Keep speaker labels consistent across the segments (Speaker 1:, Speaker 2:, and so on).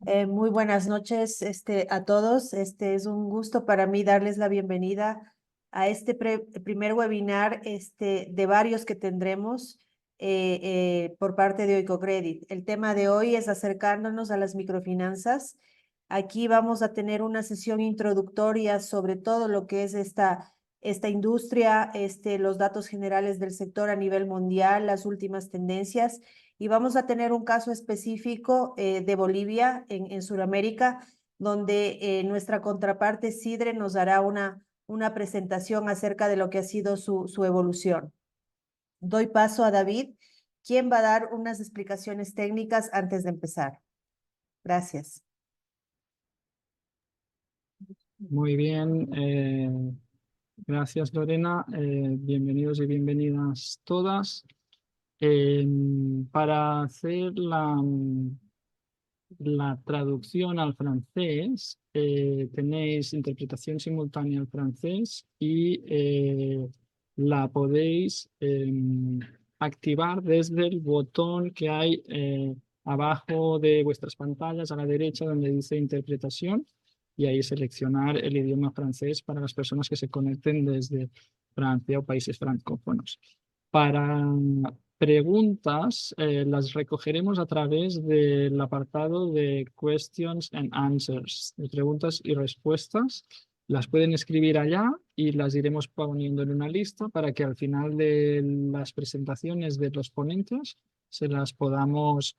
Speaker 1: Muy buenas noches a todos. Es un gusto para mí darles la bienvenida a este primer webinar de varios que tendremos por parte de Oicocredit. El tema de hoy es acercándonos a las microfinanzas. Aquí vamos a tener una sesión introductoria sobre todo lo que es esta industria, los datos generales del sector a nivel mundial, las últimas tendencias. Y vamos a tener un caso específico de Bolivia en Sudamérica, donde nuestra contraparte Sidre nos dará una presentación acerca de lo que ha sido su evolución. Doy paso a David, quien va a dar unas explicaciones técnicas antes de empezar. Gracias.
Speaker 2: Muy bien, gracias Lorena. Bienvenidos y bienvenidas todas. Para hacer la traducción al francés, tenéis interpretación simultánea al francés y la podéis activar desde el botón que hay abajo de vuestras pantallas a la derecha donde dice interpretación, y ahí seleccionar el idioma francés para las personas que se conecten desde Francia o países francófonos. Para preguntas las recogeremos a través del apartado de Questions and Answers, de preguntas y respuestas. Las pueden escribir allá y las iremos poniendo en una lista para que al final de las presentaciones de los ponentes se las podamos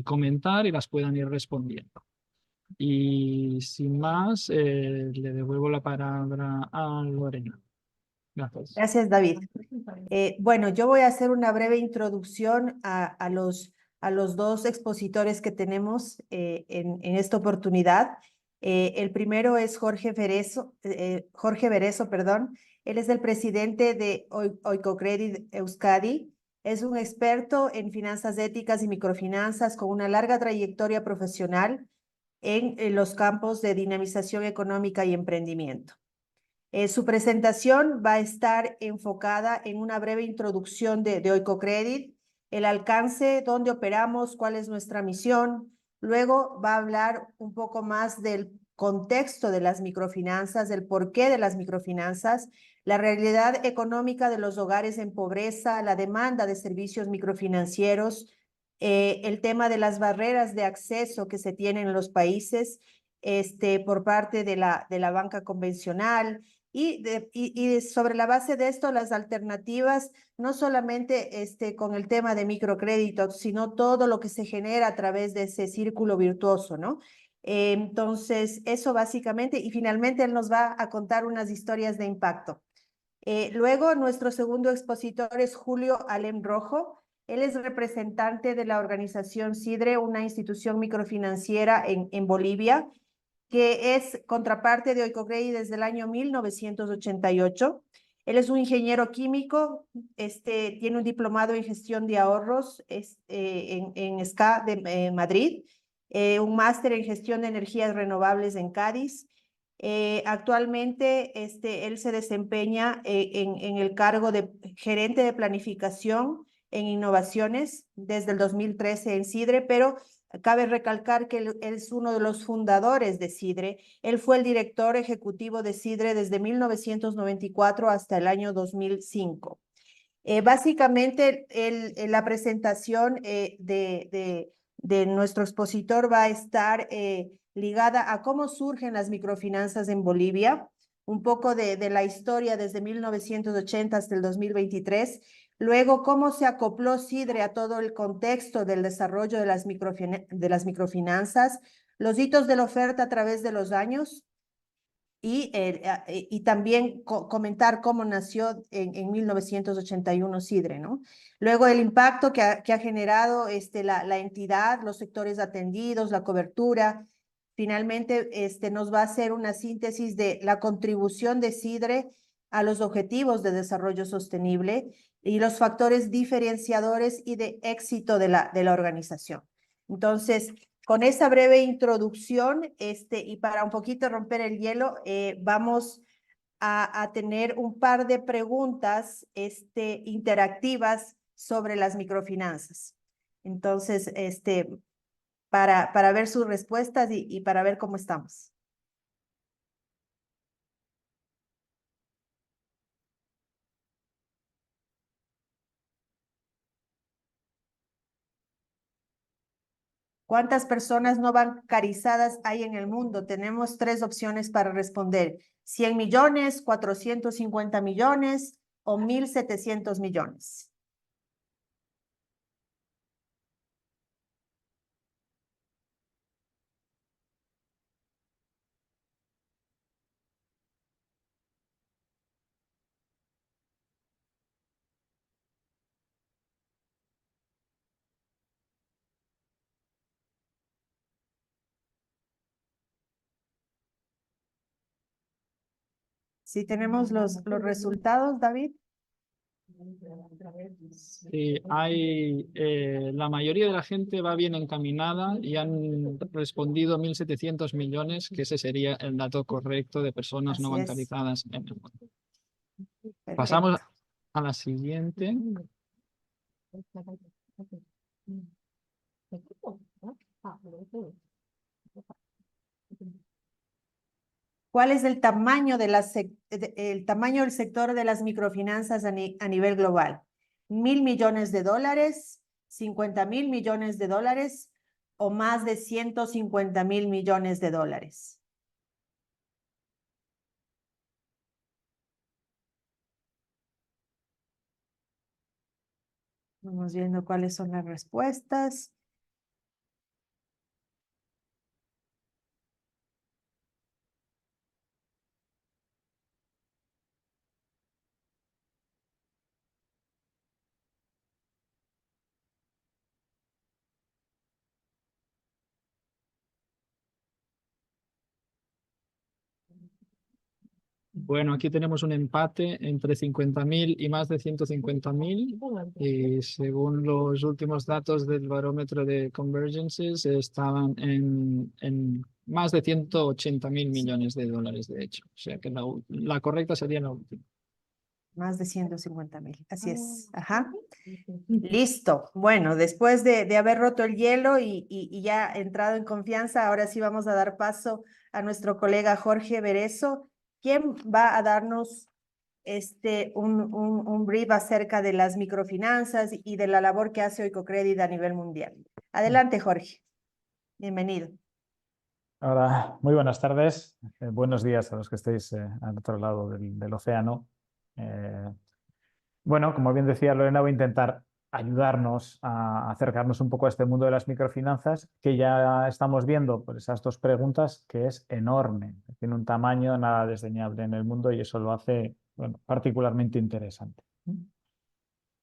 Speaker 2: comentar y las puedan ir respondiendo. Y sin más, le devuelvo la palabra a Lorena. Gracias.
Speaker 1: Gracias, David. Bueno, yo voy a hacer una breve introducción a los dos expositores que tenemos en esta oportunidad. El primero es Jorge Berezo, perdón. Él es el presidente de Oicocredit Euskadi. Es un experto en finanzas éticas y microfinanzas con una larga trayectoria profesional en los campos de dinamización económica y emprendimiento. Su presentación va a estar enfocada en una breve introducción de Oicocredit, el alcance, dónde operamos, cuál es nuestra misión. Luego va a hablar un poco más del contexto de las microfinanzas, del porqué de las microfinanzas, la realidad económica de los hogares en pobreza, la demanda de servicios microfinancieros, el tema de las barreras de acceso que se tienen en los países por parte de la banca convencional, y sobre la base de esto, las alternativas, no solamente con el tema de microcrédito, sino todo lo que se genera a través de ese círculo virtuoso, ¿no? Entonces, eso básicamente, y finalmente él nos va a contar unas historias de impacto. Luego, nuestro segundo expositor es Julio Alem Rojo. Él es representante de la organización Sidre, una institución microfinanciera en Bolivia, que es contraparte de Oicocredit desde el año 1988. Él es un ingeniero químico, tiene un diplomado en gestión de ahorros en SCA de Madrid, un máster en gestión de energías renovables en Cádiz. Actualmente él se desempeña en el cargo de gerente de planificación en innovaciones desde el 2013 en Sidre, pero cabe recalcar que él es uno de los fundadores de Sidre. Él fue el director ejecutivo de Sidre desde 1994 hasta el año 2005. Básicamente, la presentación de nuestro expositor va a estar ligada a cómo surgen las microfinanzas en Bolivia, un poco de la historia desde 1980 hasta el 2023, luego cómo se acopló Sidre a todo el contexto del desarrollo de las microfinanzas, los hitos de la oferta a través de los años, y también comentar cómo nació en 1981 Sidre, ¿no? Luego el impacto que ha generado la entidad, los sectores atendidos, la cobertura. Finalmente, nos va a hacer una síntesis de la contribución de Sidre a los objetivos de desarrollo sostenible y los factores diferenciadores y de éxito de la organización. Entonces, con esa breve introducción, y para un poquito romper el hielo, vamos a tener un par de preguntas interactivas sobre las microfinanzas. Entonces, para ver sus respuestas y para ver cómo estamos. ¿Cuántas personas no bancarizadas hay en el mundo? Tenemos 3 opciones para responder. 100 millones, 450 millones o 1.700 millones. Sí, tenemos los resultados, David.
Speaker 2: Sí, la mayoría de la gente va bien encaminada y han respondido 1.700 millones, que ese sería el dato correcto de personas no
Speaker 1: Así es.
Speaker 2: bancarizadas en el mundo.
Speaker 1: Perfecto.
Speaker 2: Pasamos a la siguiente.
Speaker 1: ¿Cuál es el tamaño el tamaño del sector de las microfinanzas a nivel global? ¿1.000 millones de dólares, 50.000 millones de dólares o más de 150.000 millones de dólares? Vamos viendo cuáles son las respuestas.
Speaker 2: Bueno, aquí tenemos un empate entre 50.000 y más de 150.000. Y según los últimos datos del barómetro de Convergences, estaban en más de 180.000 millones de dólares, de hecho. O sea que la correcta sería la última.
Speaker 1: Más de 150.000, así es. Ajá. Listo. Bueno, después de haber roto el hielo y ya entrado en confianza, ahora sí vamos a dar paso a nuestro colega Jorge Berezo, quien va a darnos un brief acerca de las microfinanzas y de la labor que hace Oicocredit a nivel mundial. Adelante, Jorge. Bienvenido.
Speaker 3: Hola, muy buenas tardes. Buenos días a los que estéis al otro lado del océano. Bueno, como bien decía Lorena, voy a intentar ayudarnos a acercarnos un poco a este mundo de las microfinanzas, que ya estamos viendo por esas 2 preguntas, que es enorme. Tiene un tamaño nada desdeñable en el mundo y eso lo hace, bueno, particularmente interesante.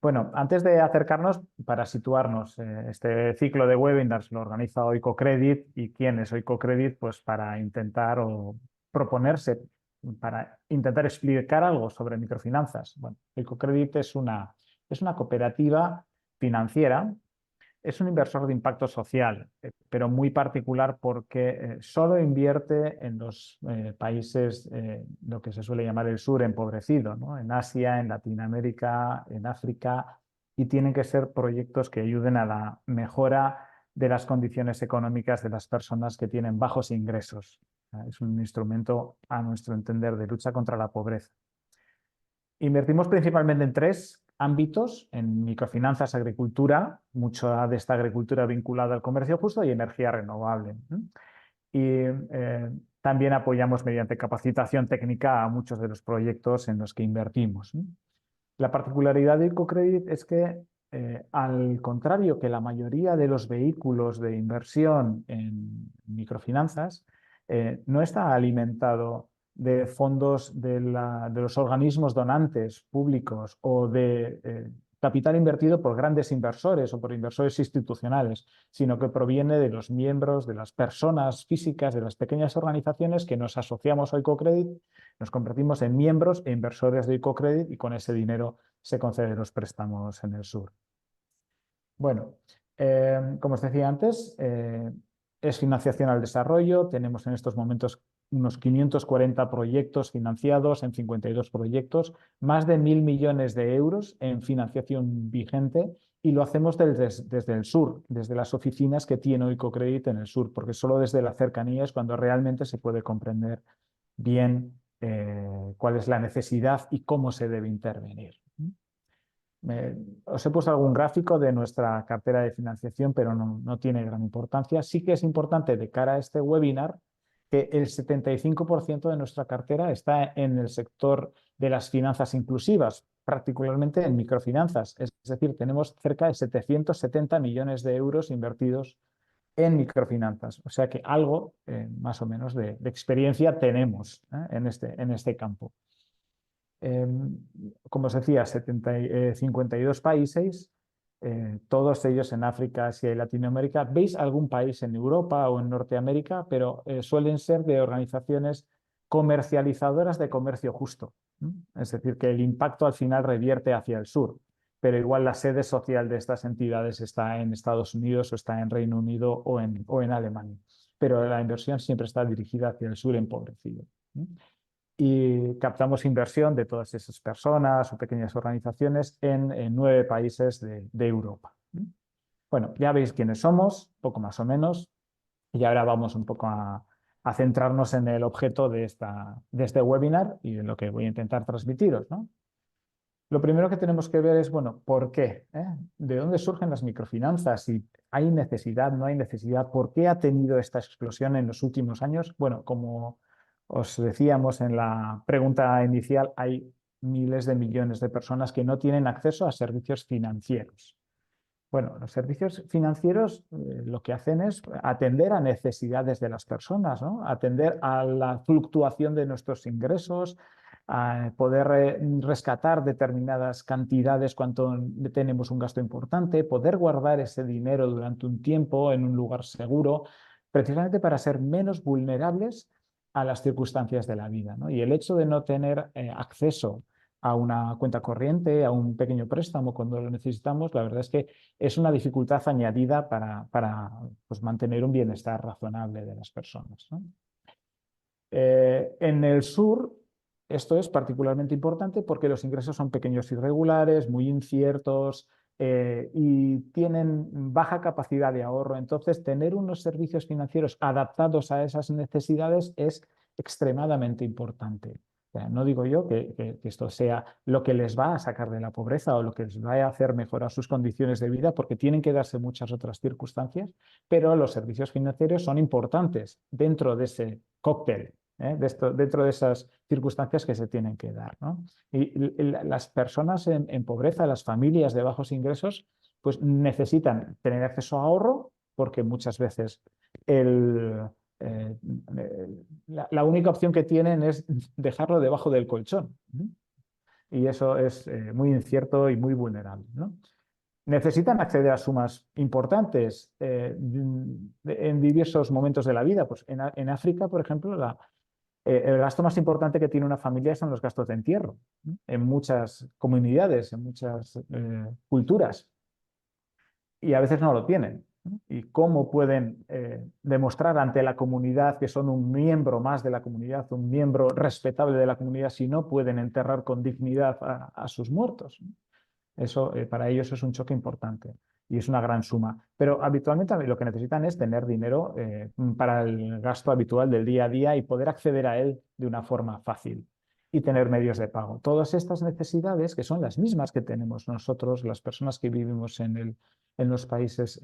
Speaker 3: Bueno, antes de acercarnos, para situarnos, este ciclo de webinars lo organiza Oicocredit. ¿Y quién es Oicocredit? Pues para intentar o proponerse, para intentar explicar algo sobre microfinanzas. Bueno, Oicocredit es una cooperativa financiera, es un inversor de impacto social, pero muy particular porque solo invierte en los países, lo que se suele llamar el sur empobrecido, ¿no? En Asia, en Latinoamérica, en África, y tienen que ser proyectos que ayuden a la mejora de las condiciones económicas de las personas que tienen bajos ingresos. Es un instrumento, a nuestro entender, de lucha contra la pobreza. Invertimos principalmente en 3 ámbitos: en microfinanzas, agricultura, mucha de esta agricultura vinculada al comercio justo, y energía renovable. Y también apoyamos mediante capacitación técnica a muchos de los proyectos en los que invertimos. La particularidad de Oicocredit es que, al contrario que la mayoría de los vehículos de inversión en microfinanzas, no está alimentado de fondos de los organismos donantes públicos o de capital invertido por grandes inversores o por inversores institucionales, sino que proviene de los miembros, de las personas físicas, de las pequeñas organizaciones que nos asociamos a Oicocredit, nos convertimos en miembros e inversores de Oicocredit y con ese dinero se conceden los préstamos en el sur. Bueno, como os decía antes, es financiación al desarrollo. Tenemos en estos momentos unos 540 proyectos financiados en 52 proyectos, más de 1.000 millones de euros en financiación vigente y lo hacemos desde el sur, desde las oficinas que tiene Oikocredit en el sur, porque solo desde la cercanía es cuando realmente se puede comprender bien cuál es la necesidad y cómo se debe intervenir. Os he puesto algún gráfico de nuestra cartera de financiación, pero no tiene gran importancia. Sí que es importante de cara a este webinar que el 75% de nuestra cartera está en el sector de las finanzas inclusivas, particularmente en microfinanzas. Es decir, tenemos cerca de 770 millones de euros invertidos en microfinanzas. O sea que algo, más o menos, de experiencia tenemos en este campo. Como os decía, 52 países, todos ellos en África, Asia y Latinoamérica. Veis algún país en Europa o en Norteamérica, pero suelen ser de organizaciones comercializadoras de comercio justo. Es decir, que el impacto al final revierte hacia el sur, pero igual la sede social de estas entidades está en Estados Unidos o está en Reino Unido o en Alemania. Pero la inversión siempre está dirigida hacia el sur empobrecido. Y captamos inversión de todas esas personas o pequeñas organizaciones en 9 países de Europa. Bueno, ya veis quiénes somos, poco más o menos, y ahora vamos un poco a centrarnos en el objeto de este webinar y en lo que voy a intentar transmitiros, ¿no? Lo primero que tenemos que ver es, bueno, ¿por qué? ¿De dónde surgen las microfinanzas? Si hay necesidad, no hay necesidad, ¿por qué ha tenido esta explosión en los últimos años? Bueno, como os decíamos en la pregunta inicial, hay miles de millones de personas que no tienen acceso a servicios financieros. Bueno, los servicios financieros lo que hacen es atender a necesidades de las personas, ¿no? Atender a la fluctuación de nuestros ingresos, a poder rescatar determinadas cantidades cuando tenemos un gasto importante, poder guardar ese dinero durante un tiempo en un lugar seguro, precisamente para ser menos vulnerables a las circunstancias de la vida, ¿no? Y el hecho de no tener acceso a una cuenta corriente, a un pequeño préstamo cuando lo necesitamos, la verdad es que es una dificultad añadida para pues, mantener un bienestar razonable de las personas, ¿no? En el sur, esto es particularmente importante porque los ingresos son pequeños, irregulares, muy inciertos y tienen baja capacidad de ahorro. Entonces, tener unos servicios financieros adaptados a esas necesidades es extremadamente importante. O sea, no digo yo que esto sea lo que les va a sacar de la pobreza o lo que les va a hacer mejorar sus condiciones de vida, porque tienen que darse muchas otras circunstancias, pero los servicios financieros son importantes dentro de ese cóctel, dentro de esas circunstancias que se tienen que dar, ¿no? Y las personas en pobreza, las familias de bajos ingresos, pues necesitan tener acceso a ahorro, porque muchas veces la única opción que tienen es dejarlo debajo del colchón. Y eso es muy incierto y muy vulnerable, ¿no? Necesitan acceder a sumas importantes en diversos momentos de la vida. Pues en África, por ejemplo, el gasto más importante que tiene una familia son los gastos de entierro, ¿no? En muchas comunidades, en muchas culturas. Y a veces no lo tienen. ¿Y cómo pueden demostrar ante la comunidad que son un miembro más de la comunidad, un miembro respetable de la comunidad, si no pueden enterrar con dignidad a sus muertos? Eso para ellos es un choque importante y es una gran suma. Pero habitualmente lo que necesitan es tener dinero para el gasto habitual del día a día y poder acceder a él de una forma fácil y tener medios de pago. Todas estas necesidades, que son las mismas que tenemos nosotros, las personas que vivimos en los países,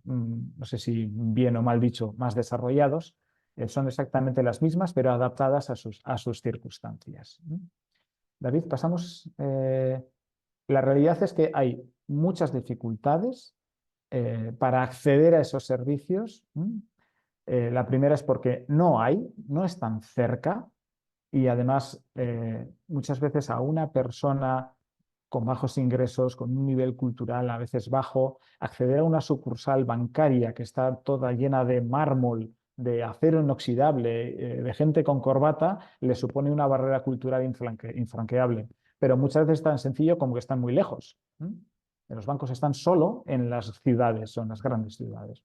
Speaker 3: no sé si bien o mal dicho, más desarrollados, son exactamente las mismas, pero adaptadas a sus circunstancias. David, pasamos. La realidad es que hay muchas dificultades para acceder a esos servicios. La primera es porque no están cerca y además muchas veces a una persona con bajos ingresos, con un nivel cultural a veces bajo, acceder a una sucursal bancaria que está toda llena de mármol, de acero inoxidable, de gente con corbata, le supone una barrera cultural infranqueable. Pero muchas veces es tan sencillo como que están muy lejos. Los bancos están solo en las ciudades o en las grandes ciudades.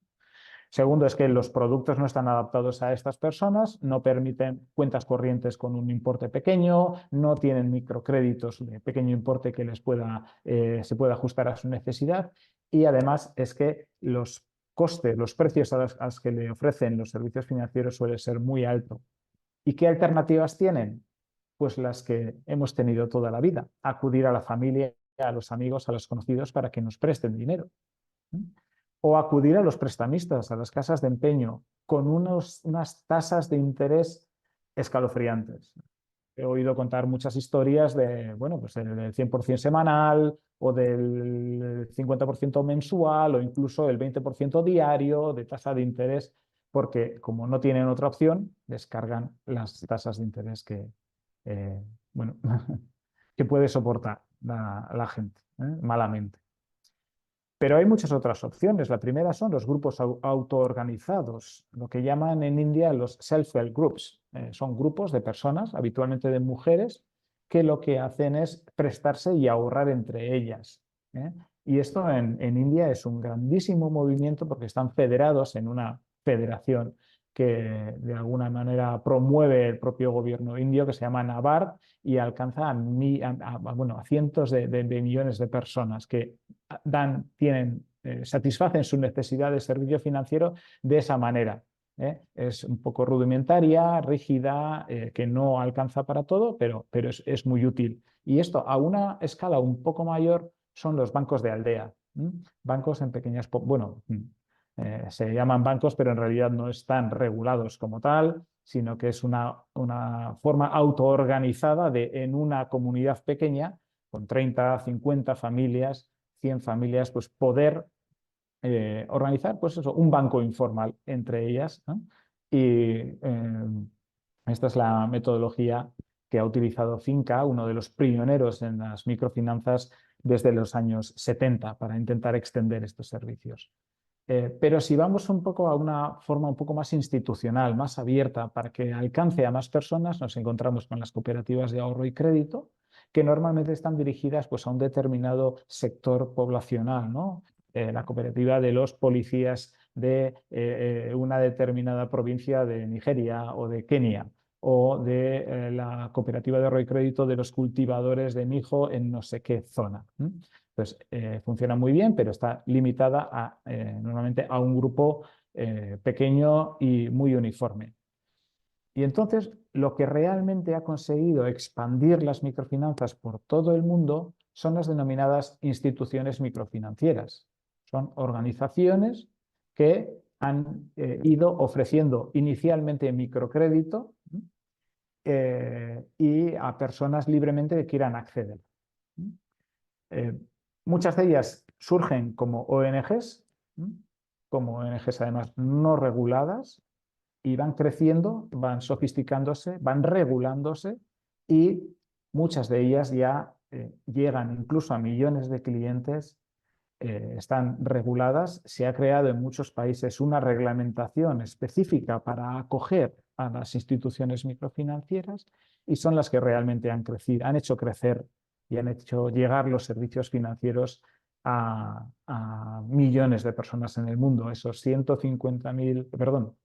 Speaker 3: Segundo es que los productos no están adaptados a estas personas, no permiten cuentas corrientes con un importe pequeño, no tienen microcréditos de pequeño importe que se pueda ajustar a su necesidad, y además es que los costes, los precios a los que le ofrecen los servicios financieros suelen ser muy altos. ¿Y qué alternativas tienen? Pues las que hemos tenido toda la vida: acudir a la familia, a los amigos, a los conocidos para que nos presten dinero. O acudir a los prestamistas, a las casas de empeño, con unas tasas de interés escalofriantes. He oído contar muchas historias de, bueno, pues del 100% semanal o del 50% mensual o incluso el 20% diario de tasa de interés, porque como no tienen otra opción, descargan las tasas de interés bueno, que puede soportar la gente, malamente. Pero hay muchas otras opciones. La primera son los grupos autoorganizados, lo que llaman en India los self-help groups. Son grupos de personas, habitualmente de mujeres, que lo que hacen es prestarse y ahorrar entre ellas. Y esto en India es un grandísimo movimiento porque están federados en una federación que de alguna manera promueve el propio gobierno indio, que se llama NABARD, y alcanza a cientos de millones de personas que satisfacen su necesidad de servicio financiero de esa manera. Es un poco rudimentaria, rígida, que no alcanza para todo, pero es muy útil. Y esto a una escala un poco mayor son los bancos de aldea. Bancos en pequeñas, bueno, se llaman bancos, pero en realidad no están regulados como tal, sino que es una forma autoorganizada en una comunidad pequeña, con 30, 50 familias, 100 familias, pues poder organizar, pues eso, un banco informal entre ellas, ¿no? Y esta es la metodología que ha utilizado Finca, uno de los pioneros en las microfinanzas desde los años 70, para intentar extender estos servicios. Pero si vamos un poco a una forma un poco más institucional, más abierta, para que alcance a más personas, nos encontramos con las cooperativas de ahorro y crédito, que normalmente están dirigidas pues, a un determinado sector poblacional, ¿no? La cooperativa de los policías de una determinada provincia de Nigeria o de Kenia, o de la cooperativa de ahorro y crédito de los cultivadores de mijo en no sé qué zona. Entonces, funciona muy bien, pero está limitada normalmente a un grupo pequeño y muy uniforme. Y entonces, lo que realmente ha conseguido expandir las microfinanzas por todo el mundo son las denominadas instituciones microfinancieras. Son organizaciones que han ido ofreciendo inicialmente microcrédito y a personas libremente que quieran acceder. Muchas de ellas surgen como ONGs además no reguladas, y van creciendo, van sofisticándose, van regulándose, y muchas de ellas ya llegan incluso a millones de clientes, están reguladas. Se ha creado en muchos países una reglamentación específica para acoger a las instituciones microfinancieras, y son las que realmente han crecido, han hecho crecer y han hecho llegar los servicios financieros a millones de personas en el mundo. Esos 150.000, perdón,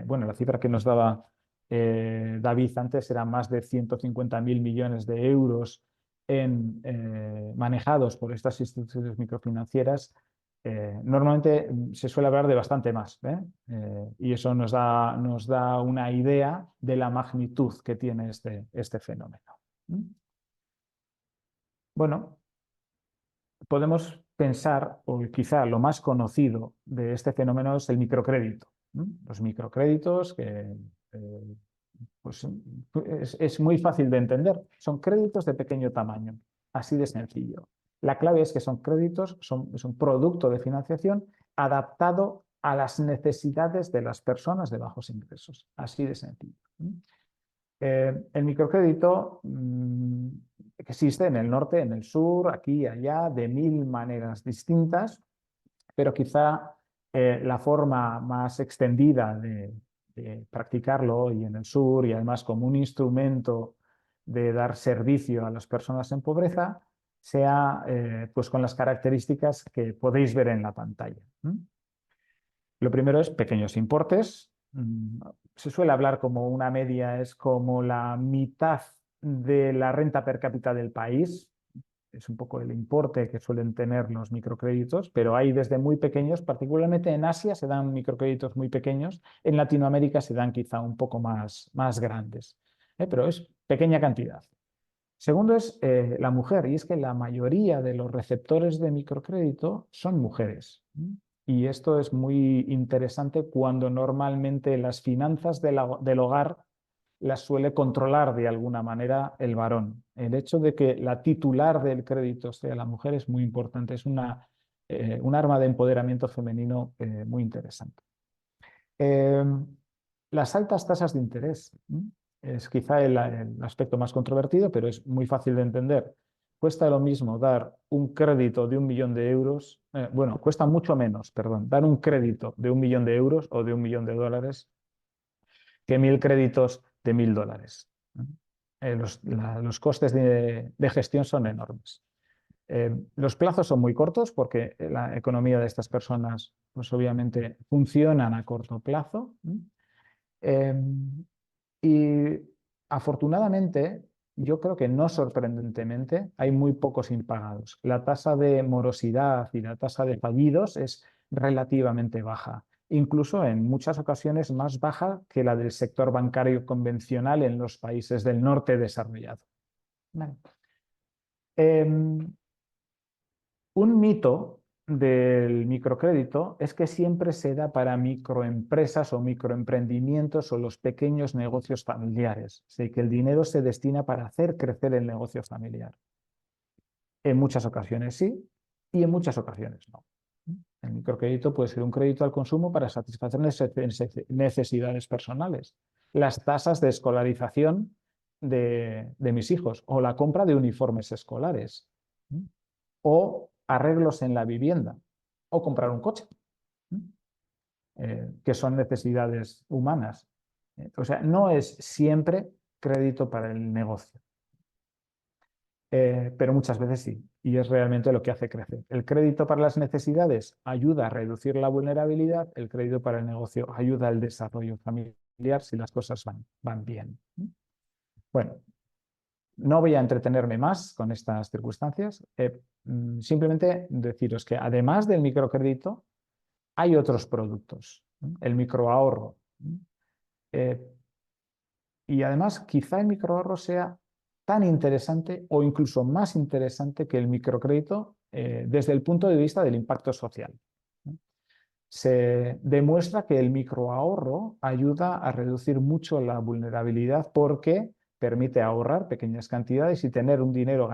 Speaker 3: bueno, la cifra que nos daba David antes era más de 150.000 millones de euros manejados por estas instituciones microfinancieras. Normalmente se suele hablar de bastante más, y eso nos da una idea de la magnitud que tiene este fenómeno. Bueno, podemos pensar, o quizá lo más conocido de este fenómeno es el microcrédito. Los microcréditos, que pues, es muy fácil de entender, son créditos de pequeño tamaño, así de sencillo. La clave es que son créditos, es un producto de financiación adaptado a las necesidades de las personas de bajos ingresos, así de sencillo. El microcrédito existe en el norte, en el sur, aquí y allá, de 1000 maneras distintas, pero quizá la forma más extendida de practicarlo hoy en el sur, y además como un instrumento de dar servicio a las personas en pobreza, sea pues con las características que podéis ver en la pantalla. Lo primero es pequeños importes. Se suele hablar como una media, es como la mitad de la renta per cápita del país. Es un poco el importe que suelen tener los microcréditos, pero hay desde muy pequeños, particularmente en Asia se dan microcréditos muy pequeños, en Latinoamérica se dan quizá un poco más grandes, pero es pequeña cantidad. Segundo es la mujer, y es que la mayoría de los receptores de microcrédito son mujeres. Y esto es muy interesante cuando normalmente las finanzas del hogar las suele controlar de alguna manera el varón. El hecho de que la titular del crédito sea la mujer es muy importante, es un arma de empoderamiento femenino muy interesante. Las altas tasas de interés es quizá el aspecto más controvertido, pero es muy fácil de entender. Cuesta lo mismo dar un crédito de 1 millón de euros, bueno, cuesta mucho menos, perdón, dar un crédito de 1 millón de euros o de 1 millón de dólares que 1000 créditos de 1000 dólares. Los costes de gestión son enormes. Los plazos son muy cortos porque la economía de estas personas, pues obviamente, funcionan a corto plazo. Y afortunadamente, yo creo que no sorprendentemente, hay muy pocos impagados. La tasa de morosidad y la tasa de fallidos es relativamente baja, incluso en muchas ocasiones más baja que la del sector bancario convencional en los países del norte desarrollado. Vale. Un mito del microcrédito es que siempre se da para microempresas o microemprendimientos o los pequeños negocios familiares. Sé que el dinero se destina para hacer crecer el negocio familiar. En muchas ocasiones sí y en muchas ocasiones no. El microcrédito puede ser un crédito al consumo para satisfacer necesidades personales. Las tasas de escolarización de mis hijos o la compra de uniformes escolares o arreglos en la vivienda o comprar un coche, que son necesidades humanas. O sea, no es siempre crédito para el negocio, pero muchas veces sí, y es realmente lo que hace crecer. El crédito para las necesidades ayuda a reducir la vulnerabilidad, el crédito para el negocio ayuda al desarrollo familiar si las cosas van bien. Bueno, no voy a entretenerme más con estas circunstancias. Simplemente deciros que además del microcrédito hay otros productos. El microahorro. Y además quizá el microahorro sea tan interesante o incluso más interesante que el microcrédito desde el punto de vista del impacto social. Se demuestra que el microahorro ayuda a reducir mucho la vulnerabilidad porque permite ahorrar pequeñas cantidades y tener un dinero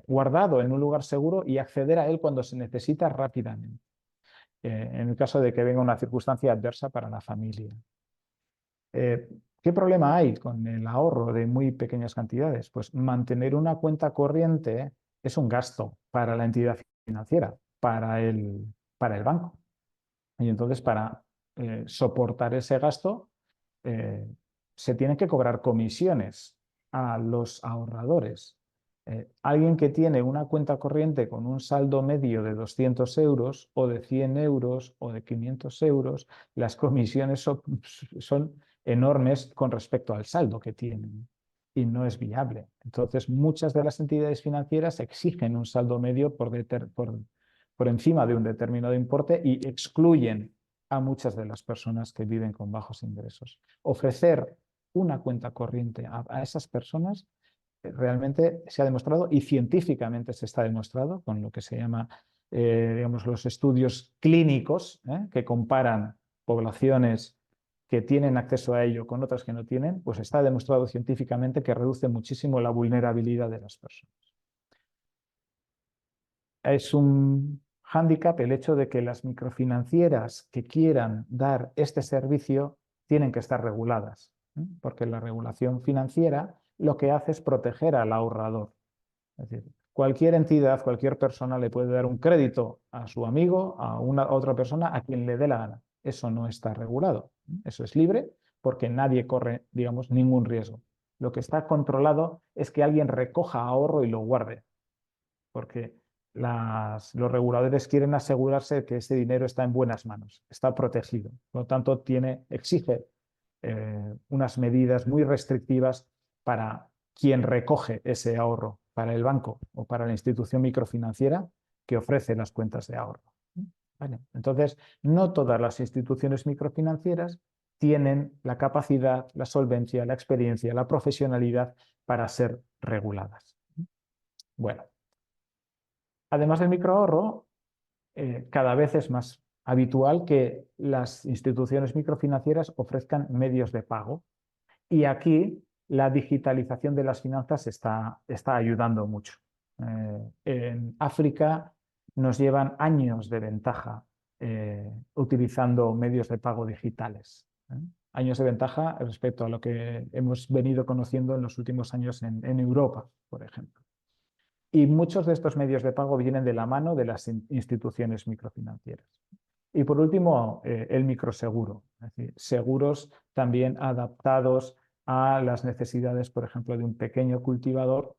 Speaker 3: guardado en un lugar seguro y acceder a él cuando se necesita rápidamente, en el caso de que venga una circunstancia adversa para la familia. ¿Qué problema hay con el ahorro de muy pequeñas cantidades? Pues mantener una cuenta corriente es un gasto para la entidad financiera, para el banco. Y entonces para soportar ese gasto se tienen que cobrar comisiones a los ahorradores. Alguien que tiene una cuenta corriente con un saldo medio de 200 euros o de 100 euros o de 500 euros, las comisiones son enormes con respecto al saldo que tienen y no es viable. Entonces, muchas de las entidades financieras exigen un saldo medio por encima de un determinado importe y excluyen a muchas de las personas que viven con bajos ingresos. Ofrecer una cuenta corriente a esas personas realmente se ha demostrado y científicamente se está demostrado con lo que se llama, digamos, los estudios clínicos que comparan poblaciones que tienen acceso a ello con otras que no tienen, pues está demostrado científicamente que reduce muchísimo la vulnerabilidad de las personas. Es un hándicap el hecho de que las microfinancieras que quieran dar este servicio tienen que estar reguladas, porque la regulación financiera lo que hace es proteger al ahorrador. Es decir, cualquier entidad, cualquier persona le puede dar un crédito a su amigo, a otra persona, a quien le dé la gana. Eso no está regulado. Eso es libre porque nadie corre, digamos, ningún riesgo. Lo que está controlado es que alguien recoja ahorro y lo guarde. Porque los reguladores quieren asegurarse de que ese dinero está en buenas manos, está protegido. Por lo tanto, exige unas medidas muy restrictivas para quien recoge ese ahorro, para el banco o para la institución microfinanciera que ofrece las cuentas de ahorro. ¿Vale? Entonces, no todas las instituciones microfinancieras tienen la capacidad, la solvencia, la experiencia, la profesionalidad para ser reguladas. Bueno, además del microahorro, cada vez es más habitual que las instituciones microfinancieras ofrezcan medios de pago. Y aquí la digitalización de las finanzas está ayudando mucho. En África nos llevan años de ventaja utilizando medios de pago digitales. Años de ventaja respecto a lo que hemos venido conociendo en los últimos años en Europa, por ejemplo. Y muchos de estos medios de pago vienen de la mano de las instituciones microfinancieras. Y por último, el microseguro, es decir, seguros también adaptados a las necesidades, por ejemplo, de un pequeño cultivador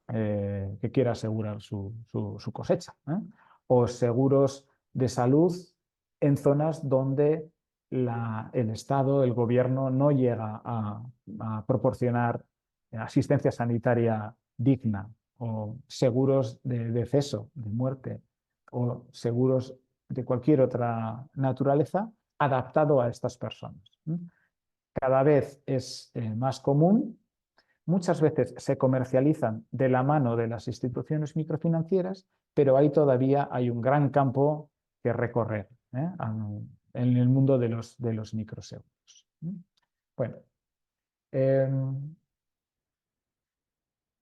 Speaker 3: que quiera asegurar su cosecha, o seguros de salud en zonas donde el Estado, el gobierno, no llega a proporcionar asistencia sanitaria digna, o seguros de deceso, de muerte, o seguros de cualquier otra naturaleza adaptado a estas personas. Cada vez es más común. Muchas veces se comercializan de la mano de las instituciones microfinancieras, pero ahí todavía hay un gran campo que recorrer en el mundo de los microseguros. Bueno,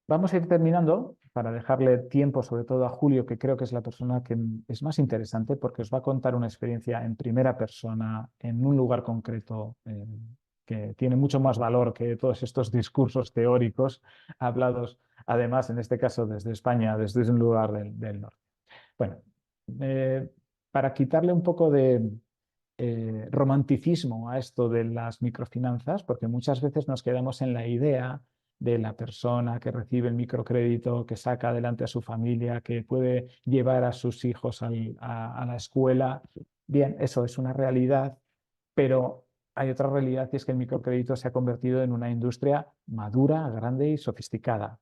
Speaker 3: vamos a ir terminando para dejarle tiempo sobre todo a Julio, que creo que es la persona que es más interesante porque os va a contar una experiencia en primera persona, en un lugar concreto, que tiene mucho más valor que todos estos discursos teóricos hablados, además, en este caso desde España, desde un lugar del norte. Bueno, para quitarle un poco de romanticismo a esto de las microfinanzas, porque muchas veces nos quedamos en la idea de la persona que recibe el microcrédito, que saca adelante a su familia, que puede llevar a sus hijos a la escuela. Bien, eso es una realidad, pero hay otra realidad y es que el microcrédito se ha convertido en una industria madura, grande y sofisticada.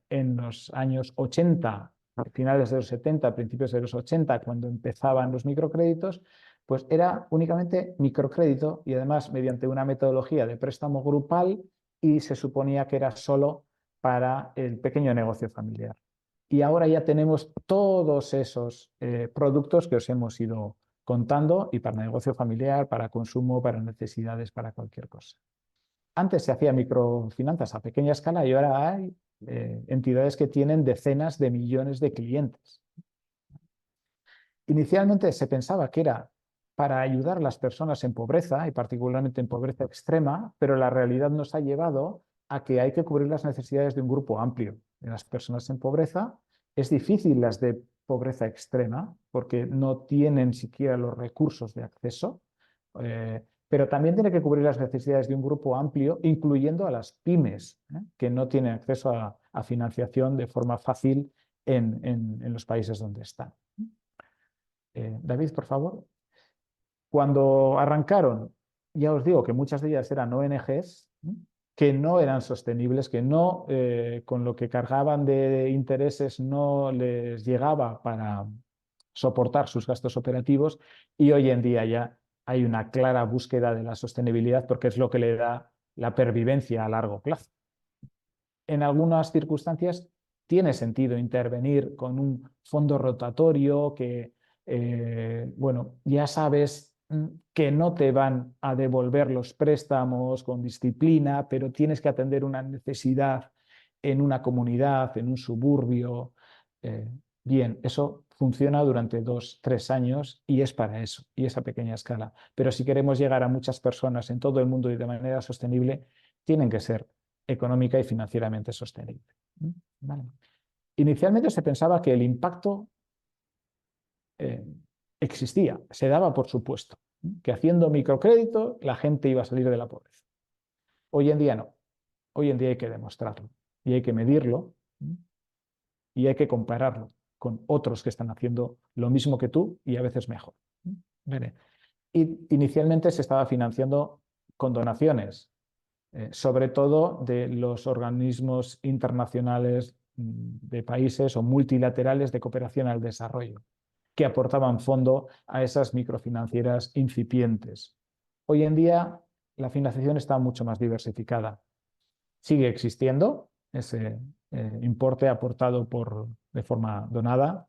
Speaker 3: En los años 80, a finales de los 70, principios de los 80, cuando empezaban los microcréditos, pues era únicamente microcrédito y además mediante una metodología de préstamo grupal, y se suponía que era solo para el pequeño negocio familiar. Y ahora ya tenemos todos esos productos que os hemos ido contando, y para negocio familiar, para consumo, para necesidades, para cualquier cosa. Antes se hacía microfinanzas a pequeña escala y ahora hay entidades que tienen decenas de millones de clientes. Inicialmente se pensaba que era para ayudar a las personas en pobreza y particularmente en pobreza extrema, pero la realidad nos ha llevado a que hay que cubrir las necesidades de un grupo amplio de las personas en pobreza. Es difícil las de pobreza extrema porque no tienen siquiera los recursos de acceso, pero también tiene que cubrir las necesidades de un grupo amplio, incluyendo a las pymes, que no tienen acceso a financiación de forma fácil en los países donde están. David, por favor. Cuando arrancaron, ya os digo que muchas de ellas eran ONGs que no eran sostenibles, que no, con lo que cargaban de intereses no les llegaba para soportar sus gastos operativos, y hoy en día ya hay una clara búsqueda de la sostenibilidad porque es lo que le da la pervivencia a largo plazo. En algunas circunstancias tiene sentido intervenir con un fondo rotatorio que, bueno, ya sabes que no te van a devolver los préstamos con disciplina, pero tienes que atender una necesidad en una comunidad, en un suburbio. Bien, eso funciona durante 2 o 3 años y es para eso, y es a pequeña escala. Pero si queremos llegar a muchas personas en todo el mundo y de manera sostenible, tienen que ser económica y financieramente sostenible. Vale. Inicialmente se pensaba que el impacto existía, se daba por supuesto, que haciendo microcrédito la gente iba a salir de la pobreza. Hoy en día no. Hoy en día hay que demostrarlo y hay que medirlo y hay que compararlo con otros que están haciendo lo mismo que tú y a veces mejor. Vale. Y inicialmente se estaba financiando con donaciones, sobre todo de los organismos internacionales de países o multilaterales de cooperación al desarrollo, que aportaban fondo a esas microfinancieras incipientes. Hoy en día la financiación está mucho más diversificada. Sigue existiendo ese importe aportado de forma donada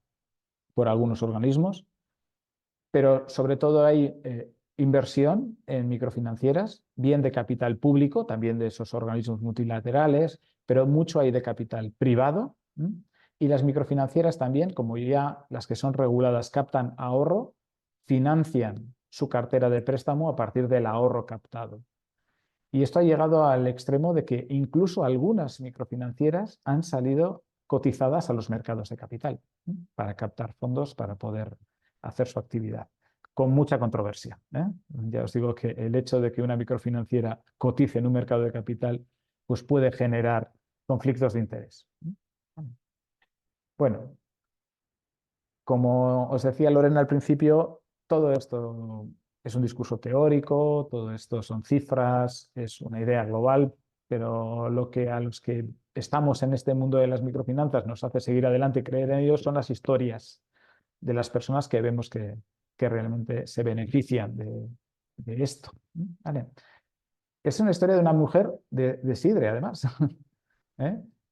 Speaker 3: por algunos organismos, pero sobre todo hay inversión en microfinancieras, bien de capital público, también de esos organismos multilaterales, pero mucho hay de capital privado. Y las microfinancieras también, como ya las que son reguladas captan ahorro, financian su cartera de préstamo a partir del ahorro captado. Y esto ha llegado al extremo de que incluso algunas microfinancieras han salido cotizadas a los mercados de capital para captar fondos para poder hacer su actividad, con mucha controversia. Ya os digo que el hecho de que una microfinanciera cotice en un mercado de capital pues puede generar conflictos de interés. Bueno, como os decía Lorena al principio, todo esto es un discurso teórico, todo esto son cifras, es una idea global, pero lo que a los que estamos en este mundo de las microfinanzas nos hace seguir adelante y creer en ellos son las historias de las personas que vemos que realmente se benefician de esto. ¿Vale? Es una historia de una mujer de Sidre, además.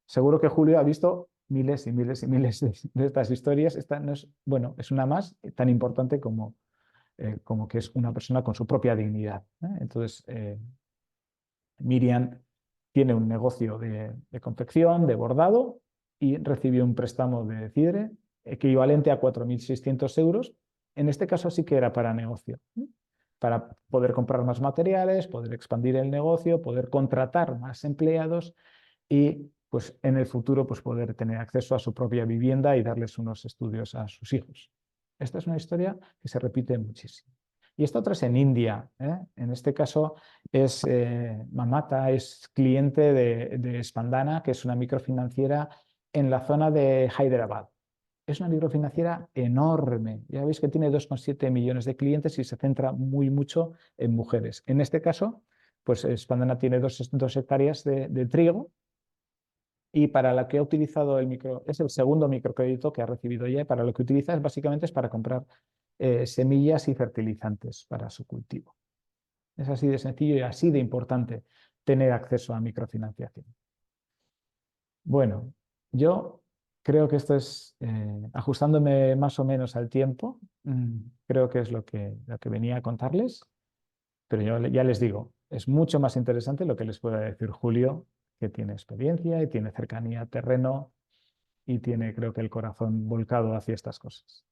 Speaker 3: Seguro que Julio ha visto miles y miles y miles de estas historias. Esta no es, bueno, es una más tan importante como que es una persona con su propia dignidad. Entonces, Miriam tiene un negocio de confección, de bordado, y recibió un préstamo de Sidre equivalente a 4.600 euros. En este caso sí que era para negocio, para poder comprar más materiales, poder expandir el negocio, poder contratar más empleados y pues, en el futuro pues, poder tener acceso a su propia vivienda y darles unos estudios a sus hijos. Esta es una historia que se repite muchísimo. Y esta otra es en India. En este caso es Mamata, es cliente de Spandana, que es una microfinanciera en la zona de Hyderabad. Es una microfinanciera enorme. Ya veis que tiene 2,7 millones de clientes y se centra mucho en mujeres. En este caso, pues Spandana tiene 2 hectáreas de trigo y para la que ha utilizado es el segundo microcrédito que ha recibido ya, y para lo que utiliza básicamente es para comprar semillas y fertilizantes para su cultivo. Es así de sencillo y así de importante tener acceso a microfinanciación. Bueno, yo creo que esto es, ajustándome más o menos al tiempo, creo que es lo que venía a contarles, pero yo ya les digo, es mucho más interesante lo que les pueda decir Julio, que tiene experiencia y tiene cercanía a terreno y tiene, creo que, el corazón volcado hacia estas cosas.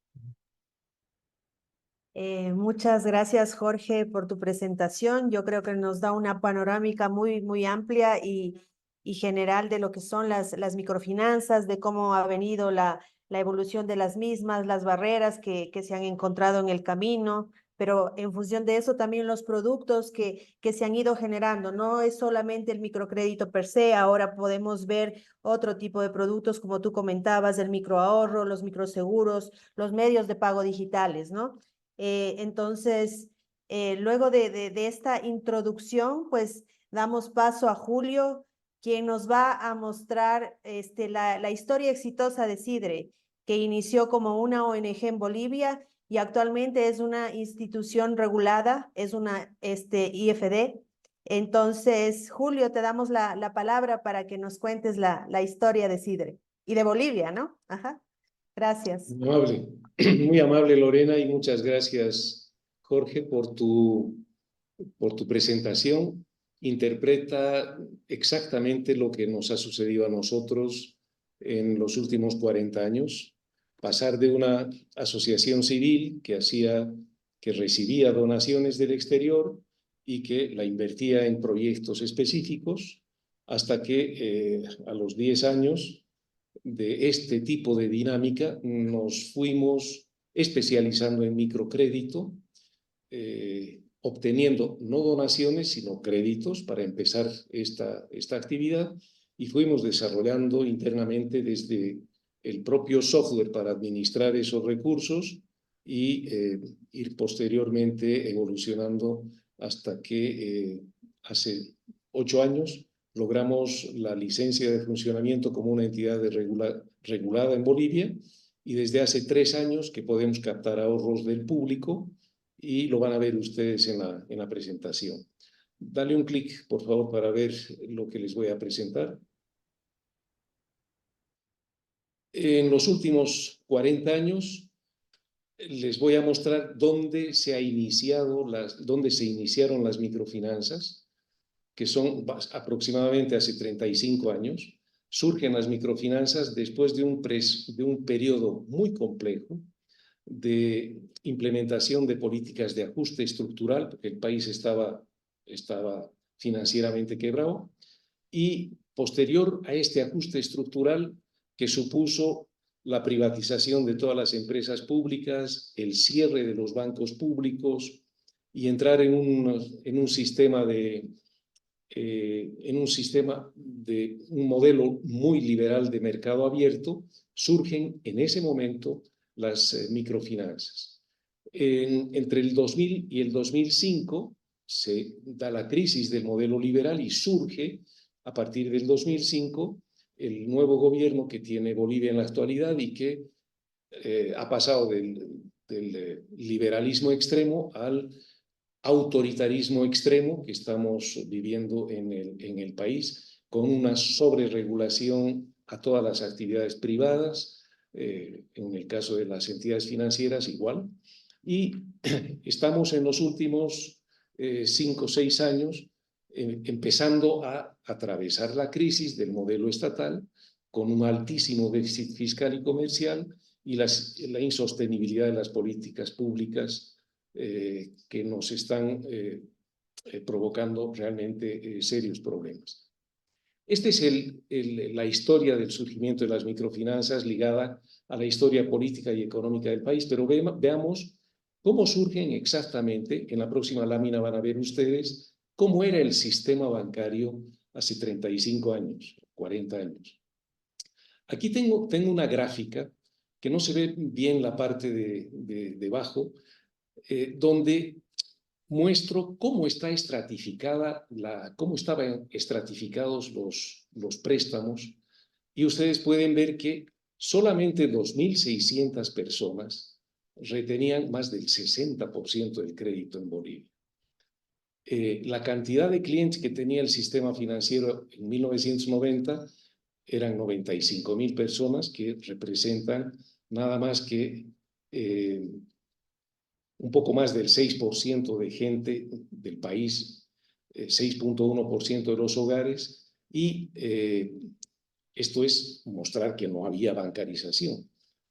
Speaker 1: Muchas gracias, Jorge, por tu presentación. Yo creo que nos da una panorámica muy amplia y general de lo que son las microfinanzas, de cómo ha venido la evolución de las mismas, las barreras que se han encontrado en el camino, pero en función de eso también los productos que se han ido generando. No es solamente el microcrédito per se, ahora podemos ver otro tipo de productos, como tú comentabas, el microahorro, los microseguros, los medios de pago digitales, ¿no? Entonces, luego de esta introducción, pues damos paso a Julio, quien nos va a mostrar la historia exitosa de Sidre, que inició como una ONG en Bolivia y actualmente es una institución regulada, es una IFD. Entonces, Julio, te damos la palabra para que nos cuentes la historia de Sidre y de Bolivia, ¿no? Ajá. Gracias.
Speaker 4: Muy amable Lorena y muchas gracias Jorge por tu presentación. Interpreta exactamente lo que nos ha sucedido a nosotros en los últimos 40 años. Pasar de una asociación civil que recibía donaciones del exterior y que la invertía en proyectos específicos hasta que a los 10 años de este tipo de dinámica nos fuimos especializando en microcrédito, obteniendo no donaciones, sino créditos para empezar esta actividad y fuimos desarrollando internamente desde el propio software para administrar esos recursos y ir posteriormente evolucionando hasta que hace 8 años logramos la licencia de funcionamiento como una entidad regulada en Bolivia, y desde hace 3 años que podemos captar ahorros del público, y lo van a ver ustedes en la presentación. Dale un clic, por favor, para ver lo que les voy a presentar. En los últimos 40 años les voy a mostrar dónde se iniciaron las microfinanzas, que son aproximadamente hace 35 años. Surgen las microfinanzas después de un periodo muy complejo de implementación de políticas de ajuste estructural, porque el país estaba financieramente quebrado, y posterior a este ajuste estructural que supuso la privatización de todas las empresas públicas, el cierre de los bancos públicos y entrar en un sistema de un modelo muy liberal de mercado abierto, surgen en ese momento las microfinanzas. Entre el 2000 y el 2005 se da la crisis del modelo liberal y surge a partir del 2005 el nuevo gobierno que tiene Bolivia en la actualidad y que ha pasado del liberalismo extremo al autoritarismo extremo que estamos viviendo en el país, con una sobreregulación a todas las actividades privadas, en el caso de las entidades financieras igual, y estamos en los últimos 5 o 6 años empezando a atravesar la crisis del modelo estatal con un altísimo déficit fiscal y comercial y la insostenibilidad de las políticas públicas que nos están provocando realmente serios problemas. Esta es la historia del surgimiento de las microfinanzas ligada a la historia política y económica del país, pero veamos cómo surgen exactamente. En la próxima lámina van a ver ustedes cómo era el sistema bancario hace 35 años, 40 años. Aquí tengo una gráfica que no se ve bien la parte de debajo, donde muestro cómo estaban estratificados los préstamos, y ustedes pueden ver que solamente 2.600 personas retenían más del 60% del crédito en Bolivia. La cantidad de clientes que tenía el sistema financiero en 1990 eran 95.000 personas, que representan nada más que un poco más del 6% de gente del país, 6.1% de los hogares, y esto es mostrar que no había bancarización.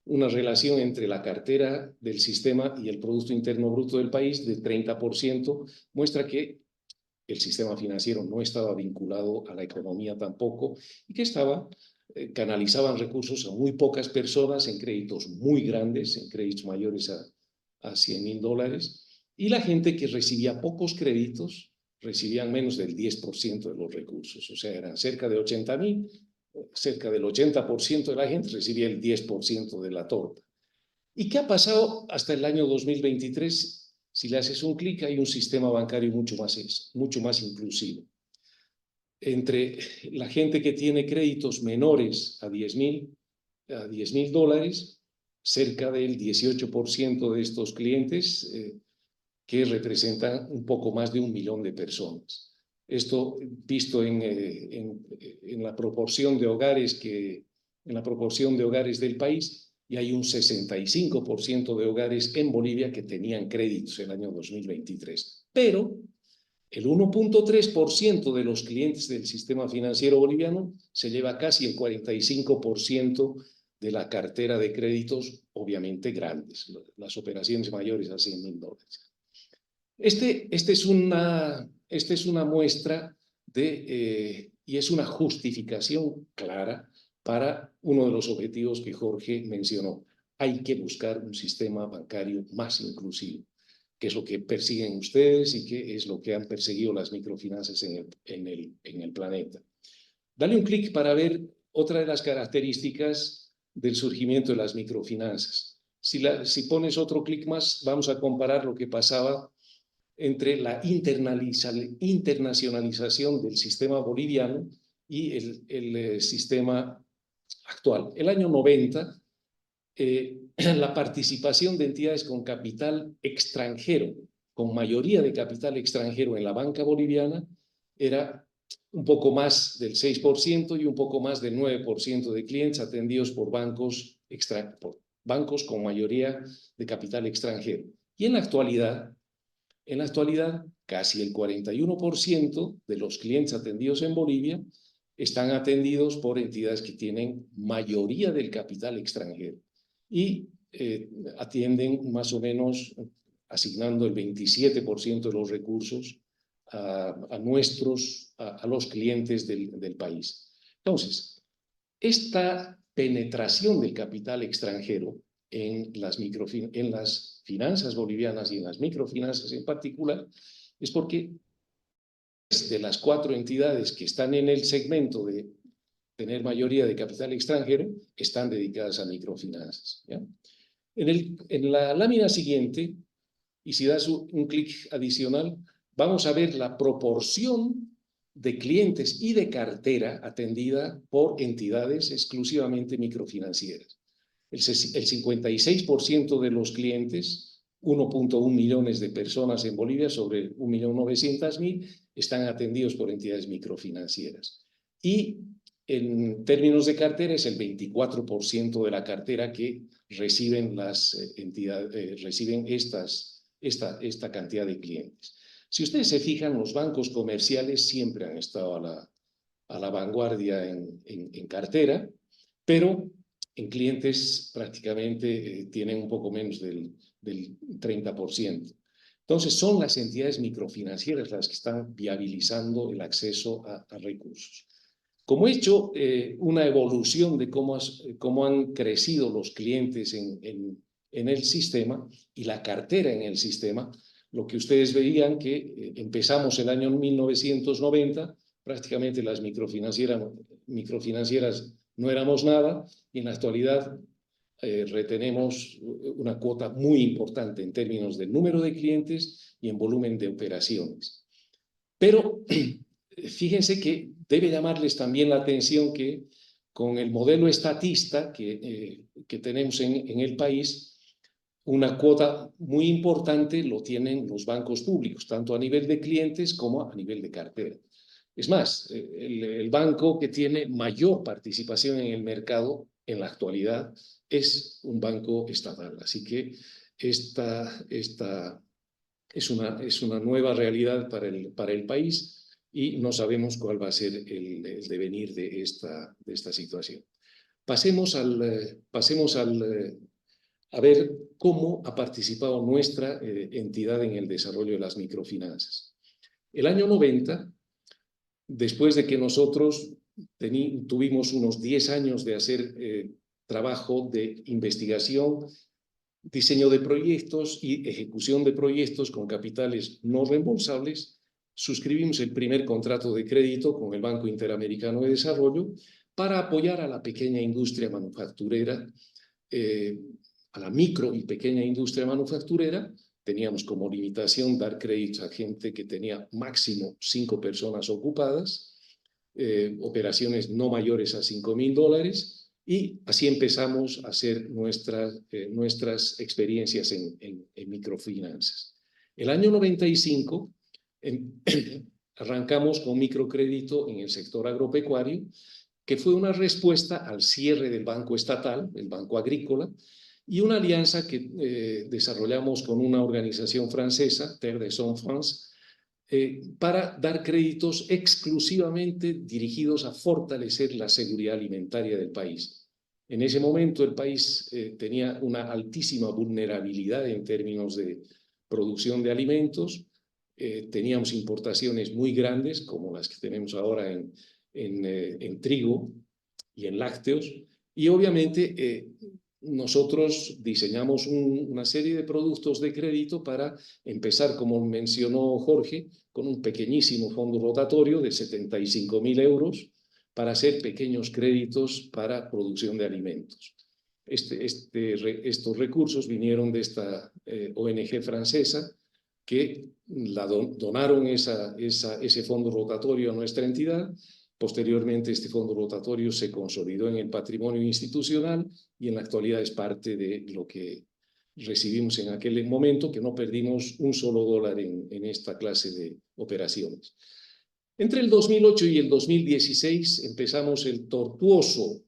Speaker 4: Una relación entre la cartera del sistema y el Producto Interno Bruto del país de 30% muestra que el sistema financiero no estaba vinculado a la economía tampoco, y que canalizaban recursos a muy pocas personas en créditos muy grandes, en créditos mayores a $100.000, y la gente que recibía pocos créditos recibían menos del 10% de los recursos, o sea, eran cerca de 80.000, cerca del 80% de la gente recibía el 10% de la torta. ¿Y qué ha pasado hasta el año 2023? Si le haces un clic, hay un sistema bancario mucho más inclusivo. Entre la gente que tiene créditos menores a $10.000, cerca del 18% de estos clientes, que representan un poco más de 1 millón de personas. Esto visto en la proporción de hogares del país, y hay un 65% de hogares en Bolivia que tenían créditos en el año 2023. Pero el 1.3% de los clientes del sistema financiero boliviano se lleva casi el 45% de la cartera de créditos, obviamente grandes, las operaciones mayores a $100.000. Esta es una muestra y es una justificación clara para uno de los objetivos que Jorge mencionó. Hay que buscar un sistema bancario más inclusivo, que es lo que persiguen ustedes y que es lo que han perseguido las microfinanzas en el planeta. Dale un clic para ver otra de las características del surgimiento de las microfinanzas. Si pones otro clic más, vamos a comparar lo que pasaba entre la internacionalización del sistema boliviano y el sistema actual. El año 90, la participación de entidades con capital extranjero, con mayoría de capital extranjero en la banca boliviana, era un poco más del 6% y un poco más del 9% de clientes atendidos por bancos con mayoría de capital extranjero. Y en la actualidad, casi el 41% de los clientes atendidos en Bolivia están atendidos por entidades que tienen mayoría del capital extranjero y atienden más o menos asignando el 27% de los recursos a los clientes del país. Entonces, esta penetración del capital extranjero en las finanzas bolivianas y en las microfinanzas en particular es porque de las 4 entidades que están en el segmento de tener mayoría de capital extranjero están dedicadas a microfinanzas, ¿ya? En la lámina siguiente, y si das un clic adicional, vamos a ver la proporción de clientes y de cartera atendida por entidades exclusivamente microfinancieras. El 56% de los clientes, 1.1 millones de personas en Bolivia, sobre 1.900.000, están atendidos por entidades microfinancieras. Y en términos de cartera es el 24% de la cartera que reciben las entidades, reciben esta cantidad de clientes. Si ustedes se fijan, los bancos comerciales siempre han estado a la vanguardia en cartera, pero en clientes prácticamente tienen un poco menos del 30%. Entonces son las entidades microfinancieras las que están viabilizando el acceso a recursos. Como he hecho una evolución de cómo han crecido los clientes en el sistema y la cartera en el sistema, lo que ustedes veían que empezamos el año 1990, prácticamente las microfinancieras no éramos nada, y en la actualidad retenemos una cuota muy importante en términos del número de clientes y en volumen de operaciones. Pero fíjense que debe llamarles también la atención que con el modelo estatista que tenemos en el país, una cuota muy importante lo tienen los bancos públicos, tanto a nivel de clientes como a nivel de cartera. Es más, el banco que tiene mayor participación en el mercado en la actualidad es un banco estatal. Así que esta es una nueva realidad para el país y no sabemos cuál va a ser el devenir de esta situación. Pasemos a ver cómo ha participado nuestra entidad en el desarrollo de las microfinanzas. El año 90, después de que nosotros tuvimos unos 10 años de hacer trabajo de investigación, diseño de proyectos y ejecución de proyectos con capitales no reembolsables, suscribimos el primer contrato de crédito con el Banco Interamericano de Desarrollo para apoyar a la pequeña industria manufacturera, a la micro y pequeña industria manufacturera. Teníamos como limitación dar créditos a gente que tenía máximo 5 personas ocupadas, operaciones no mayores a $5.000, y así empezamos a hacer nuestras experiencias en microfinanzas. El año 95 arrancamos con microcrédito en el sector agropecuario, que fue una respuesta al cierre del Banco Estatal, el Banco Agrícola, y una alianza que desarrollamos con una organización francesa, Terre des Hommes France, para dar créditos exclusivamente dirigidos a fortalecer la seguridad alimentaria del país. En ese momento el país tenía una altísima vulnerabilidad en términos de producción de alimentos, teníamos importaciones muy grandes, como las que tenemos ahora en trigo y en lácteos, y obviamente nosotros diseñamos una serie de productos de crédito para empezar, como mencionó Jorge, con un pequeñísimo fondo rotatorio de 75.000 euros para hacer pequeños créditos para producción de alimentos. Estos recursos vinieron de esta ONG francesa que donaron ese fondo rotatorio a nuestra entidad. Posteriormente, este fondo rotatorio se consolidó en el patrimonio institucional y en la actualidad es parte de lo que recibimos en aquel momento, que no perdimos un solo dólar en esta clase de operaciones. Entre el 2008 y el 2016 empezamos el tortuoso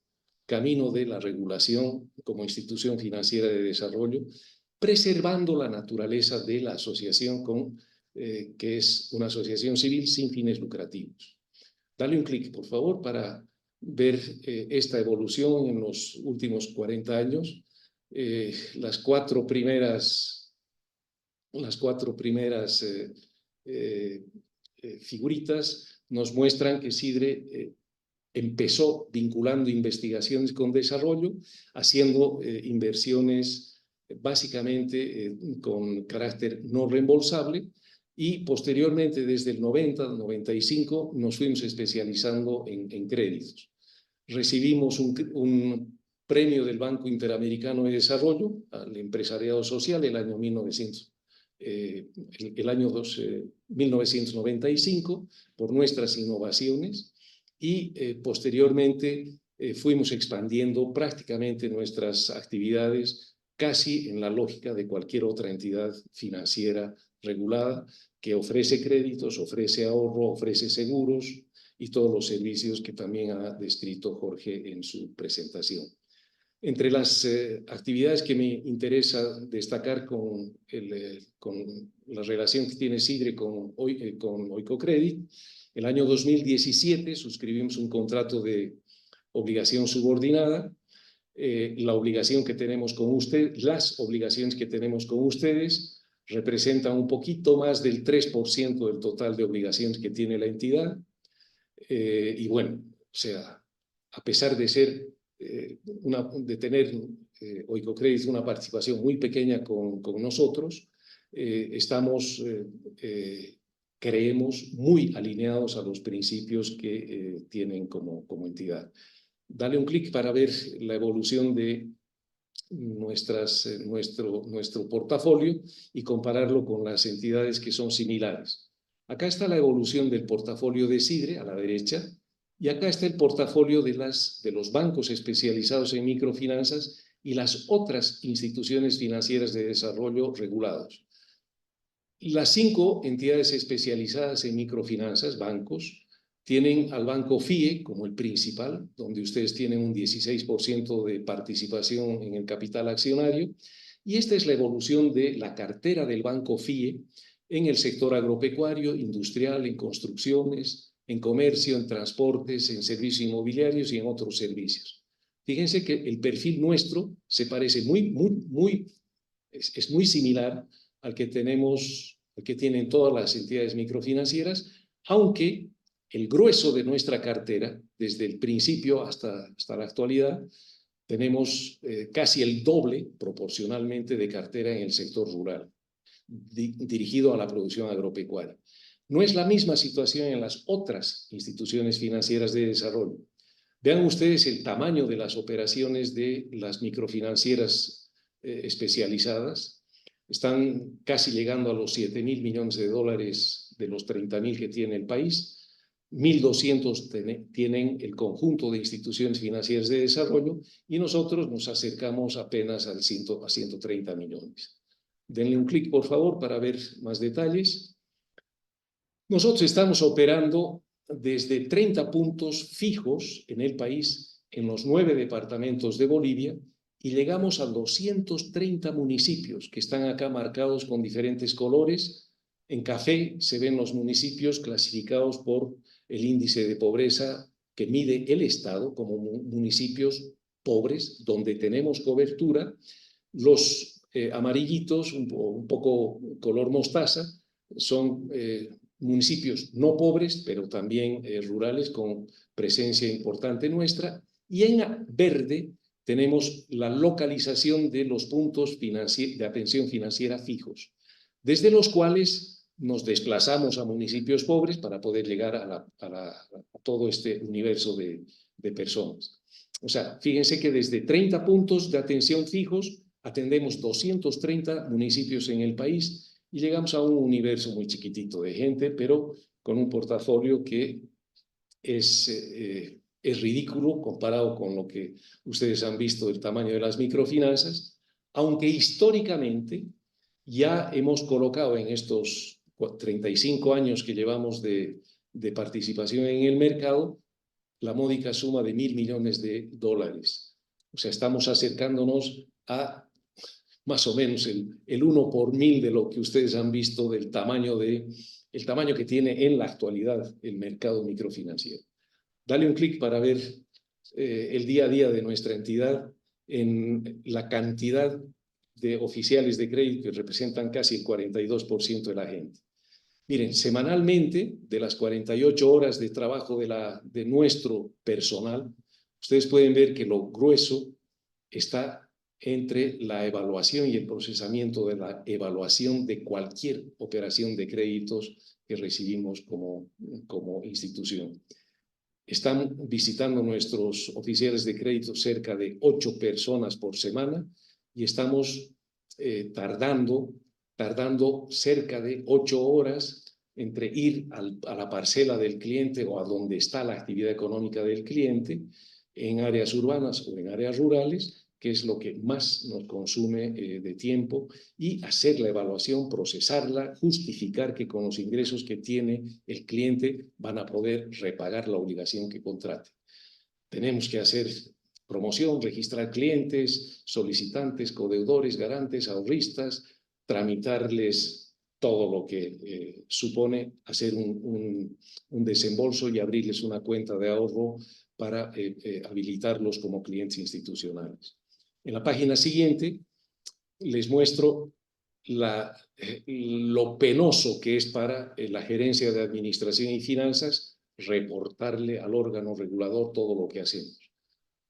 Speaker 4: camino de la regulación como institución financiera de desarrollo, preservando la naturaleza de la asociación, que es una asociación civil sin fines lucrativos. Dale un clic, por favor, para ver esta evolución en los últimos 40 años. Las cuatro primeras figuritas nos muestran que Sidre empezó vinculando investigaciones con desarrollo, haciendo inversiones básicamente con carácter no reembolsable, y posteriormente desde el 90-95 nos fuimos especializando en créditos. Recibimos un premio del Banco Interamericano de Desarrollo al empresariado social el año 1995 por nuestras innovaciones, y posteriormente fuimos expandiendo prácticamente nuestras actividades casi en la lógica de cualquier otra entidad financiera regulada que ofrece créditos, ofrece ahorro, ofrece seguros y todos los servicios que también ha descrito Jorge en su presentación. Entre las actividades que me interesa destacar con la relación que tiene Sidre con Oikocredit, el año 2017 suscribimos un contrato de obligación subordinada. La obligación que tenemos con las obligaciones que tenemos con ustedes representan un poquito más del 3% del total de obligaciones que tiene la entidad. Y bueno, o sea, a pesar de ser de tener Oikocredit una participación muy pequeña con nosotros, creemos muy alineados a los principios que tienen como entidad. Dale un clic para ver la evolución de nuestro portafolio y compararlo con las entidades que son similares. Acá está la evolución del portafolio de Sidre a la derecha, y acá está el portafolio de los bancos especializados en microfinanzas y las otras instituciones financieras de desarrollo regulados. Las 5 entidades especializadas en microfinanzas, bancos, tienen al banco FIE como el principal, donde ustedes tienen un 16% de participación en el capital accionario, y esta es la evolución de la cartera del banco FIE en el sector agropecuario, industrial, en construcciones, en comercio, en transportes, en servicios inmobiliarios y en otros servicios. Fíjense que el perfil nuestro se parece es muy similar al que tienen todas las entidades microfinancieras, aunque el grueso de nuestra cartera, desde el principio hasta la actualidad, tenemos casi el doble proporcionalmente de cartera en el sector rural, dirigido a la producción agropecuaria. No es la misma situación en las otras instituciones financieras de desarrollo. Vean ustedes el tamaño de las operaciones de las microfinancieras especializadas. Están casi llegando a los 7.000 millones de dólares de los 30.000 que tiene el país. 1.200 tienen el conjunto de instituciones financieras de desarrollo, y nosotros nos acercamos apenas a 130 millones. Denle un clic, por favor, para ver más detalles. Nosotros estamos operando desde 30 puntos fijos en el país, en los 9 departamentos de Bolivia, y llegamos a 230 municipios que están acá marcados con diferentes colores. En café se ven los municipios clasificados por el índice de pobreza que mide el Estado como municipios pobres, donde tenemos cobertura. Los amarillitos, un poco color mostaza, son municipios no pobres, pero también rurales, con presencia importante nuestra. Y en verde tenemos la localización de los puntos de atención financiera fijos, desde los cuales nos desplazamos a municipios pobres para poder llegar a todo este universo de personas. O sea, fíjense que desde 30 puntos de atención fijos atendemos 230 municipios en el país y llegamos a un universo muy chiquitito de gente, pero con un portafolio que es ridículo comparado con lo que ustedes han visto del tamaño de las microfinanzas, aunque históricamente ya hemos colocado en estos 35 años que llevamos de participación en el mercado la módica suma de $1.000 millones. O sea, estamos acercándonos a más o menos el 1 por 1000 de lo que ustedes han visto del tamaño que tiene en la actualidad el mercado microfinanciero. Dale un clic para ver el día a día de nuestra entidad en la cantidad de oficiales de crédito que representan casi el 42% de la gente. Miren, semanalmente, de las 48 horas de trabajo de nuestro personal, ustedes pueden ver que lo grueso está entre la evaluación y el procesamiento de la evaluación de cualquier operación de créditos que recibimos como institución. Están visitando nuestros oficiales de crédito cerca de 8 personas por semana y estamos tardando cerca de 8 horas entre ir a la parcela del cliente o a donde está la actividad económica del cliente en áreas urbanas o en áreas rurales, que es lo que más nos consume de tiempo, y hacer la evaluación, procesarla, justificar que con los ingresos que tiene el cliente van a poder repagar la obligación que contrate. Tenemos que hacer promoción, registrar clientes, solicitantes, codeudores, garantes, ahorristas, tramitarles todo lo que supone hacer un desembolso y abrirles una cuenta de ahorro para habilitarlos como clientes institucionales. En la página siguiente les muestro lo penoso que es para la gerencia de administración y finanzas reportarle al órgano regulador todo lo que hacemos.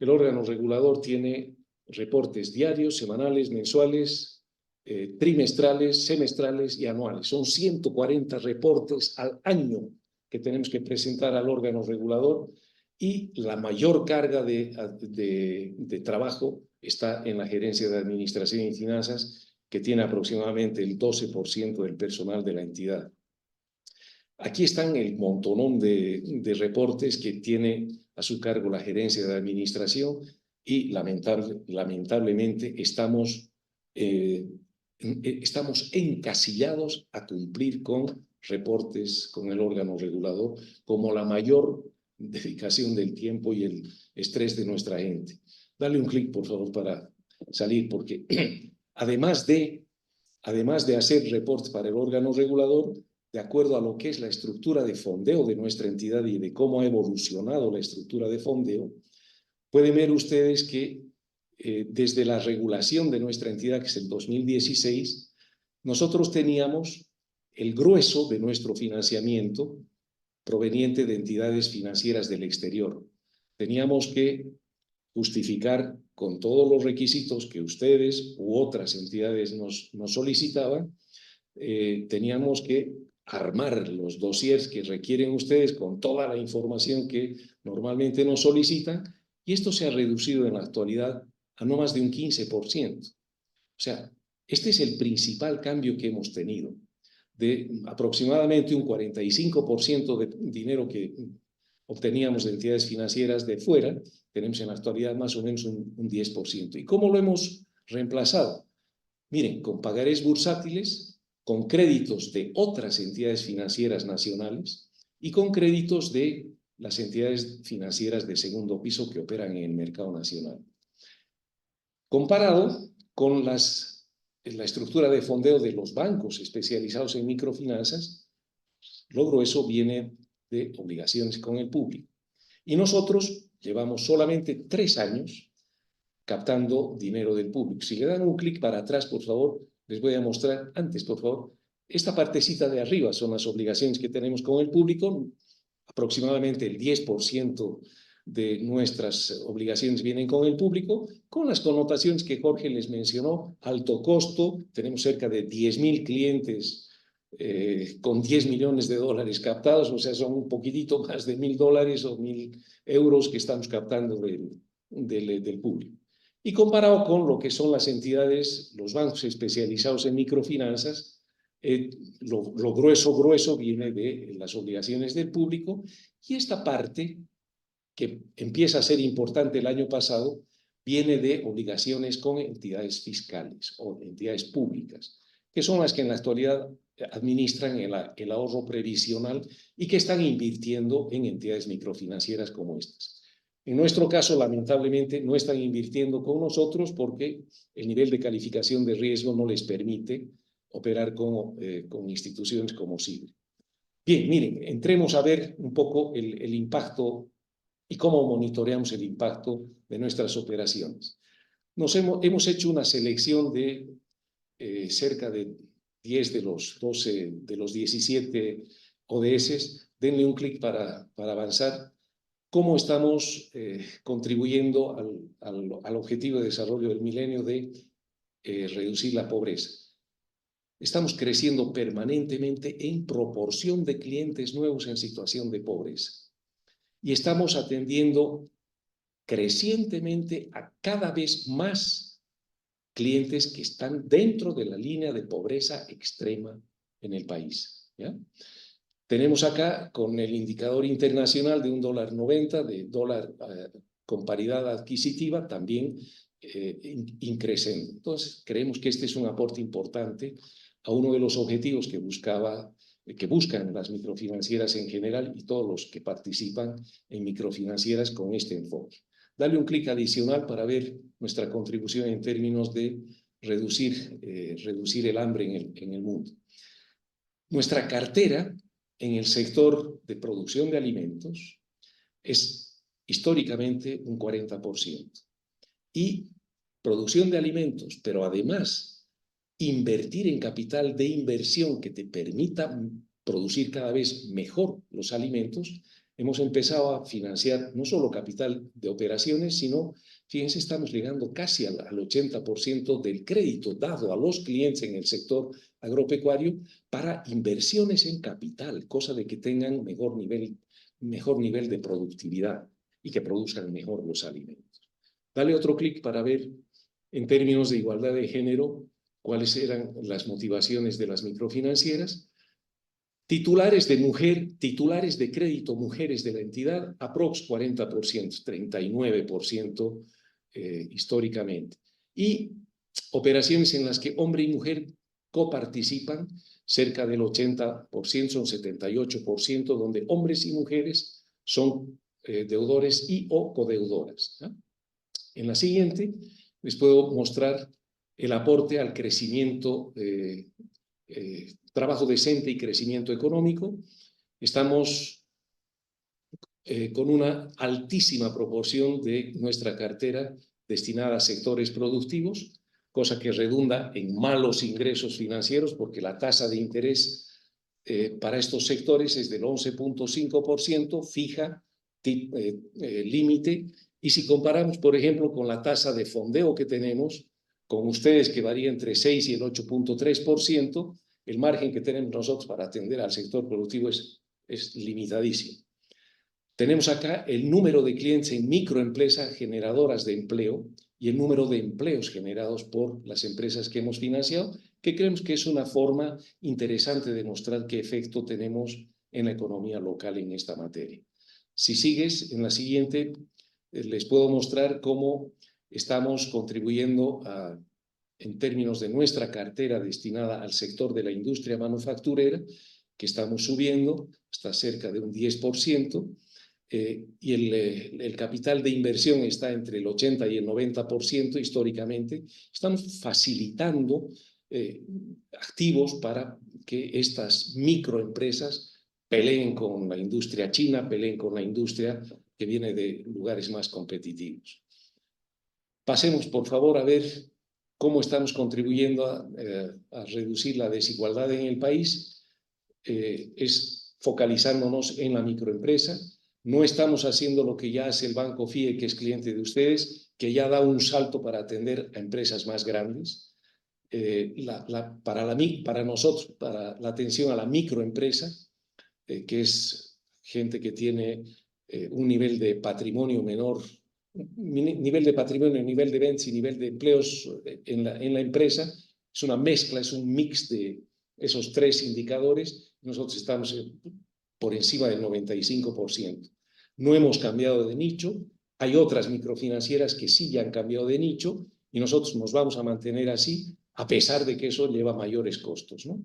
Speaker 4: El órgano regulador tiene reportes diarios, semanales, mensuales, trimestrales, semestrales y anuales. Son 140 reportes al año que tenemos que presentar al órgano regulador y la mayor carga de trabajo está en la gerencia de administración y finanzas, que tiene aproximadamente el 12% del personal de la entidad. Aquí están el montonón de reportes que tiene a su cargo la gerencia de administración y lamentablemente estamos encasillados a cumplir con reportes con el órgano regulador como la mayor dedicación del tiempo y el estrés de nuestra gente. Dale un clic, por favor, para salir, porque además de hacer reportes para el órgano regulador, de acuerdo a lo que es la estructura de fondeo de nuestra entidad y de cómo ha evolucionado la estructura de fondeo, pueden ver ustedes que desde la regulación de nuestra entidad, que es el 2016, nosotros teníamos el grueso de nuestro financiamiento proveniente de entidades financieras del exterior. Teníamos que justificar con todos los requisitos que ustedes u otras entidades nos solicitaban, teníamos que armar los dossiers que requieren ustedes con toda la información que normalmente nos solicitan, y esto se ha reducido en la actualidad a no más de un 15%. O sea, este es el principal cambio que hemos tenido. De aproximadamente un 45% de dinero que obteníamos de entidades financieras de fuera, tenemos en la actualidad más o menos un 10%. ¿Y cómo lo hemos reemplazado? Miren, con pagarés bursátiles, con créditos de otras entidades financieras nacionales y con créditos de las entidades financieras de segundo piso que operan en el mercado nacional. Comparado con la estructura de fondeo de los bancos especializados en microfinanzas, lo grueso viene de obligaciones con el público. Y nosotros llevamos solamente 3 años captando dinero del público. Si le dan un clic para atrás, por favor, les voy a mostrar antes, por favor. Esta partecita de arriba son las obligaciones que tenemos con el público. Aproximadamente el 10% de nuestras obligaciones vienen con el público, con las connotaciones que Jorge les mencionó: alto costo, tenemos cerca de 10.000 clientes con 10 millones de dólares captados, o sea, son un poquitito más de $1.000 o 1.000 euros que estamos captando del público. Y comparado con lo que son las entidades, los bancos especializados en microfinanzas, lo grueso viene de las obligaciones del público, y esta parte, que empieza a ser importante el año pasado, viene de obligaciones con entidades fiscales o entidades públicas, que son las que en la actualidad administran el ahorro previsional y que están invirtiendo en entidades microfinancieras como estas. En nuestro caso, lamentablemente, no están invirtiendo con nosotros porque el nivel de calificación de riesgo no les permite operar con instituciones como SIGRE. Bien, miren, entremos a ver un poco el impacto y cómo monitoreamos el impacto de nuestras operaciones. Hemos hecho una selección de cerca de 10 de los 12, de los 17 ODS. Denle un clic para avanzar. ¿Cómo estamos contribuyendo al objetivo de desarrollo del milenio de reducir la pobreza? Estamos creciendo permanentemente en proporción de clientes nuevos en situación de pobreza. Y estamos atendiendo crecientemente a cada vez más clientes que están dentro de la línea de pobreza extrema en el país, ¿ya? Tenemos acá con el indicador internacional de $1.90, de dólar con paridad adquisitiva, también increciendo. Entonces, creemos que este es un aporte importante a uno de los objetivos que buscan las microfinancieras en general y todos los que participan en microfinancieras con este enfoque. Dale un clic adicional para ver nuestra contribución en términos de reducir el hambre en el mundo. Nuestra cartera en el sector de producción de alimentos es históricamente un 40%. Y producción de alimentos, pero además invertir en capital de inversión que te permita producir cada vez mejor los alimentos, hemos empezado a financiar no solo capital de operaciones, sino, fíjense, estamos llegando casi al 80% del crédito dado a los clientes en el sector agropecuario para inversiones en capital, cosa de que tengan mejor nivel de productividad y que produzcan mejor los alimentos. Dale otro clic para ver, en términos de igualdad de género, cuáles eran las motivaciones de las microfinancieras. Titulares de crédito mujeres de la entidad, aprox 40%, 39% históricamente. Y operaciones en las que hombre y mujer coparticipan, cerca del 80%, son 78%, donde hombres y mujeres son deudores y o codeudoras, ¿no? En la siguiente les puedo mostrar el aporte al crecimiento, trabajo decente y crecimiento económico. Estamos con una altísima proporción de nuestra cartera destinada a sectores productivos, cosa que redunda en malos ingresos financieros porque la tasa de interés para estos sectores es del 11.5%, fija, límite, y si comparamos, por ejemplo, con la tasa de fondeo que tenemos, con ustedes que varía entre 6 y el 8.3%, el margen que tenemos nosotros para atender al sector productivo es limitadísimo. Tenemos acá el número de clientes en microempresas generadoras de empleo y el número de empleos generados por las empresas que hemos financiado, que creemos que es una forma interesante de mostrar qué efecto tenemos en la economía local en esta materia. Si sigues, en la siguiente les puedo mostrar cómo estamos contribuyendo en términos de nuestra cartera destinada al sector de la industria manufacturera, que estamos subiendo hasta cerca de un 10%, y el capital de inversión está entre el 80 y el 90% históricamente. Estamos facilitando activos para que estas microempresas peleen con la industria china, peleen con la industria que viene de lugares más competitivos. Pasemos, por favor, a ver cómo estamos contribuyendo a reducir la desigualdad en el país. Es focalizándonos en la microempresa. No estamos haciendo lo que ya hace el Banco FIE, que es cliente de ustedes, que ya da un salto para atender a empresas más grandes. para nosotros, para la atención a la microempresa, que es gente que tiene un nivel de patrimonio menor, nivel de patrimonio, nivel de ventas y nivel de empleos en la empresa. Es una mezcla, es un mix de esos tres indicadores. Nosotros estamos por encima del 95%. No hemos cambiado de nicho. Hay otras microfinancieras que sí ya han cambiado de nicho y nosotros nos vamos a mantener así, a pesar de que eso lleva mayores costos, ¿no?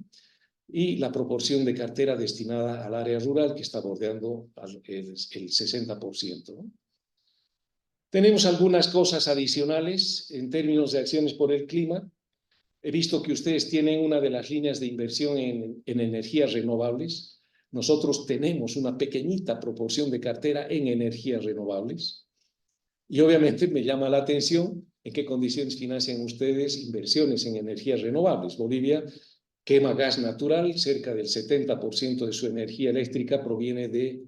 Speaker 4: Y la proporción de cartera destinada al área rural, que está bordeando el 60%, ¿no? Tenemos algunas cosas adicionales en términos de acciones por el clima. He visto que ustedes tienen una de las líneas de inversión en energías renovables. Nosotros tenemos una pequeñita proporción de cartera en energías renovables. Y obviamente me llama la atención en qué condiciones financian ustedes inversiones en energías renovables. Bolivia quema gas natural, cerca del 70% de su energía eléctrica proviene de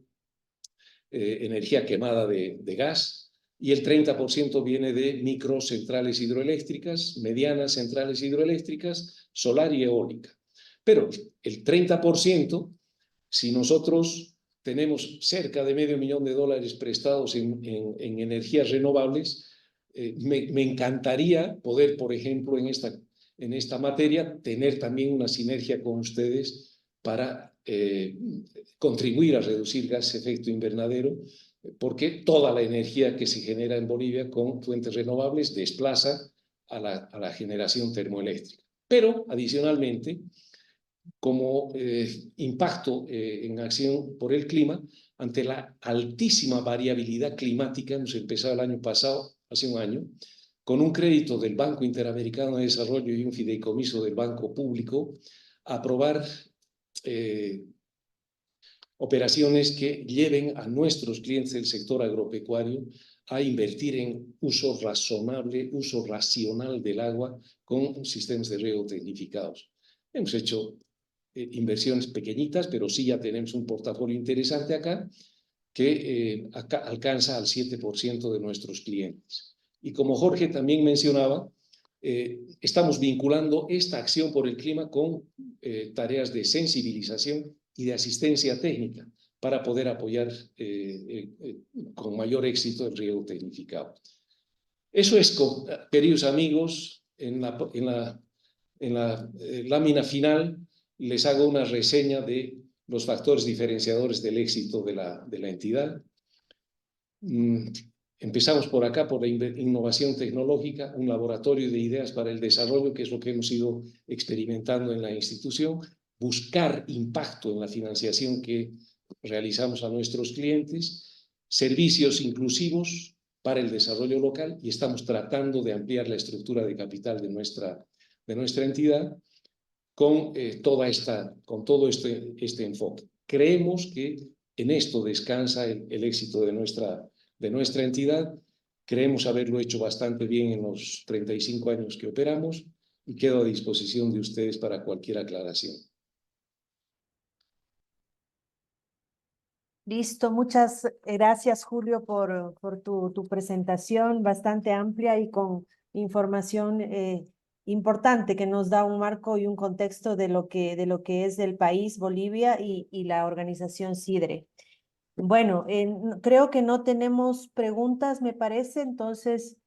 Speaker 4: energía quemada de gas y el 30% viene de microcentrales hidroeléctricas, medianas centrales hidroeléctricas, solar y eólica. Pero el 30%, si nosotros tenemos cerca de $500,000 prestados en energías renovables, me encantaría poder, por ejemplo, en esta materia, tener también una sinergia con ustedes para contribuir a reducir gas efecto invernadero, porque toda la energía que se genera en Bolivia con fuentes renovables desplaza a la generación termoeléctrica. Pero, adicionalmente, como impacto en acción por el clima, ante la altísima variabilidad climática, hemos empezado el año pasado, hace un año, con un crédito del Banco Interamericano de Desarrollo y un fideicomiso del Banco Público, a aprobar operaciones que lleven a nuestros clientes del sector agropecuario a invertir en uso razonable, uso racional del agua con sistemas de riego tecnificados. Hemos hecho inversiones pequeñitas, pero sí ya tenemos un portafolio interesante acá que alcanza al 7% de nuestros clientes. Y como Jorge también mencionaba, estamos vinculando esta acción por el clima con tareas de sensibilización y de asistencia técnica para poder apoyar con mayor éxito el riego tecnificado. Eso es, queridos amigos, en la lámina final les hago una reseña de los factores diferenciadores del éxito de la entidad. Empezamos por acá, por la innovación tecnológica, un laboratorio de ideas para el desarrollo, que es lo que hemos ido experimentando en la institución, buscar impacto en la financiación que realizamos a nuestros clientes, servicios inclusivos para el desarrollo local, y estamos tratando de ampliar la estructura de capital de nuestra entidad con todo este enfoque. Creemos que en esto descansa el éxito de nuestra entidad. Creemos haberlo hecho bastante bien en los 35 años que operamos y quedo a disposición de ustedes para cualquier aclaración.
Speaker 1: Listo, muchas gracias, Julio, por tu presentación bastante amplia y con información importante que nos da un marco y un contexto de lo que es el país, Bolivia y la organización SIDRE. Bueno, creo que no tenemos preguntas, me parece, entonces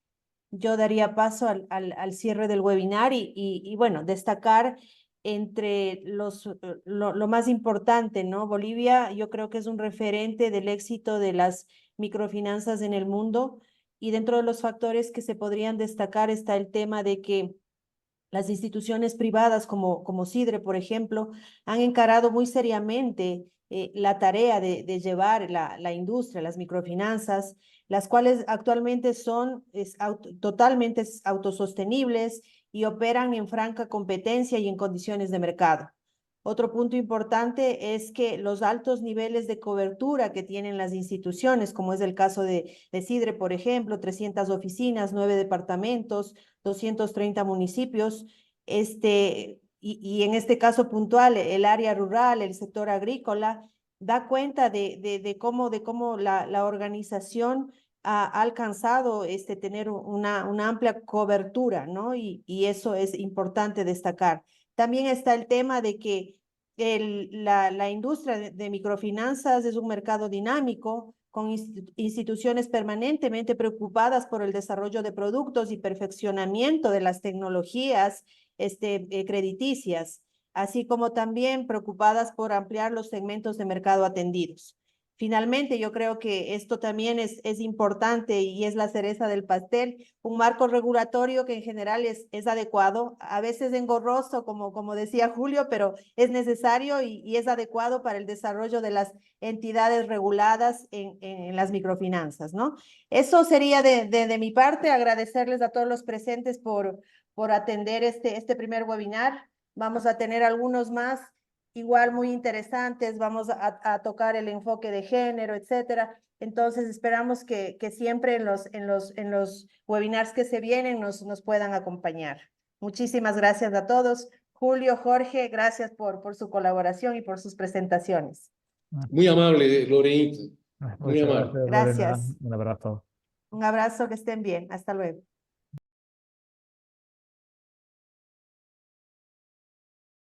Speaker 1: yo daría paso al cierre del webinar y bueno, destacar entre lo más importante, ¿no? Bolivia yo creo que es un referente del éxito de las microfinanzas en el mundo y dentro de los factores que se podrían destacar está el tema de que las instituciones privadas como SIDRE, por ejemplo, han encarado muy seriamente la tarea de llevar la industria, las microfinanzas, las cuales actualmente son totalmente autosostenibles y operan en franca competencia y en condiciones de mercado. Otro punto importante es que los altos niveles de cobertura que tienen las instituciones, como es el caso de SIDRE, por ejemplo, 300 oficinas, 9 departamentos, 230 municipios, y en este caso puntual, el área rural, el sector agrícola, da cuenta de cómo la organización ha alcanzado tener una amplia cobertura, ¿no? Y eso es importante destacar. También está el tema de que la industria de microfinanzas es un mercado dinámico, con instituciones permanentemente preocupadas por el desarrollo de productos y perfeccionamiento de las tecnologías crediticias, así como también preocupadas por ampliar los segmentos de mercado atendidos. Finalmente, yo creo que esto también es importante y es la cereza del pastel, un marco regulatorio que en general es adecuado, a veces engorroso, como decía Julio, pero es necesario y es adecuado para el desarrollo de las entidades reguladas en las microfinanzas, ¿no? Eso sería de mi parte, agradecerles a todos los presentes por atender este primer webinar. Vamos a tener algunos más igual muy interesantes, vamos a tocar el enfoque de género, etcétera. Entonces esperamos que siempre en los webinars que se vienen nos puedan acompañar. Muchísimas gracias a todos. Julio, Jorge, gracias por su colaboración y por sus presentaciones.
Speaker 4: Muy amable, Lorenita. Muy
Speaker 3: Muchas
Speaker 4: amable.
Speaker 3: gracias, Lorena.
Speaker 1: Gracias.
Speaker 3: Un abrazo.
Speaker 1: Un abrazo, que estén bien. Hasta luego.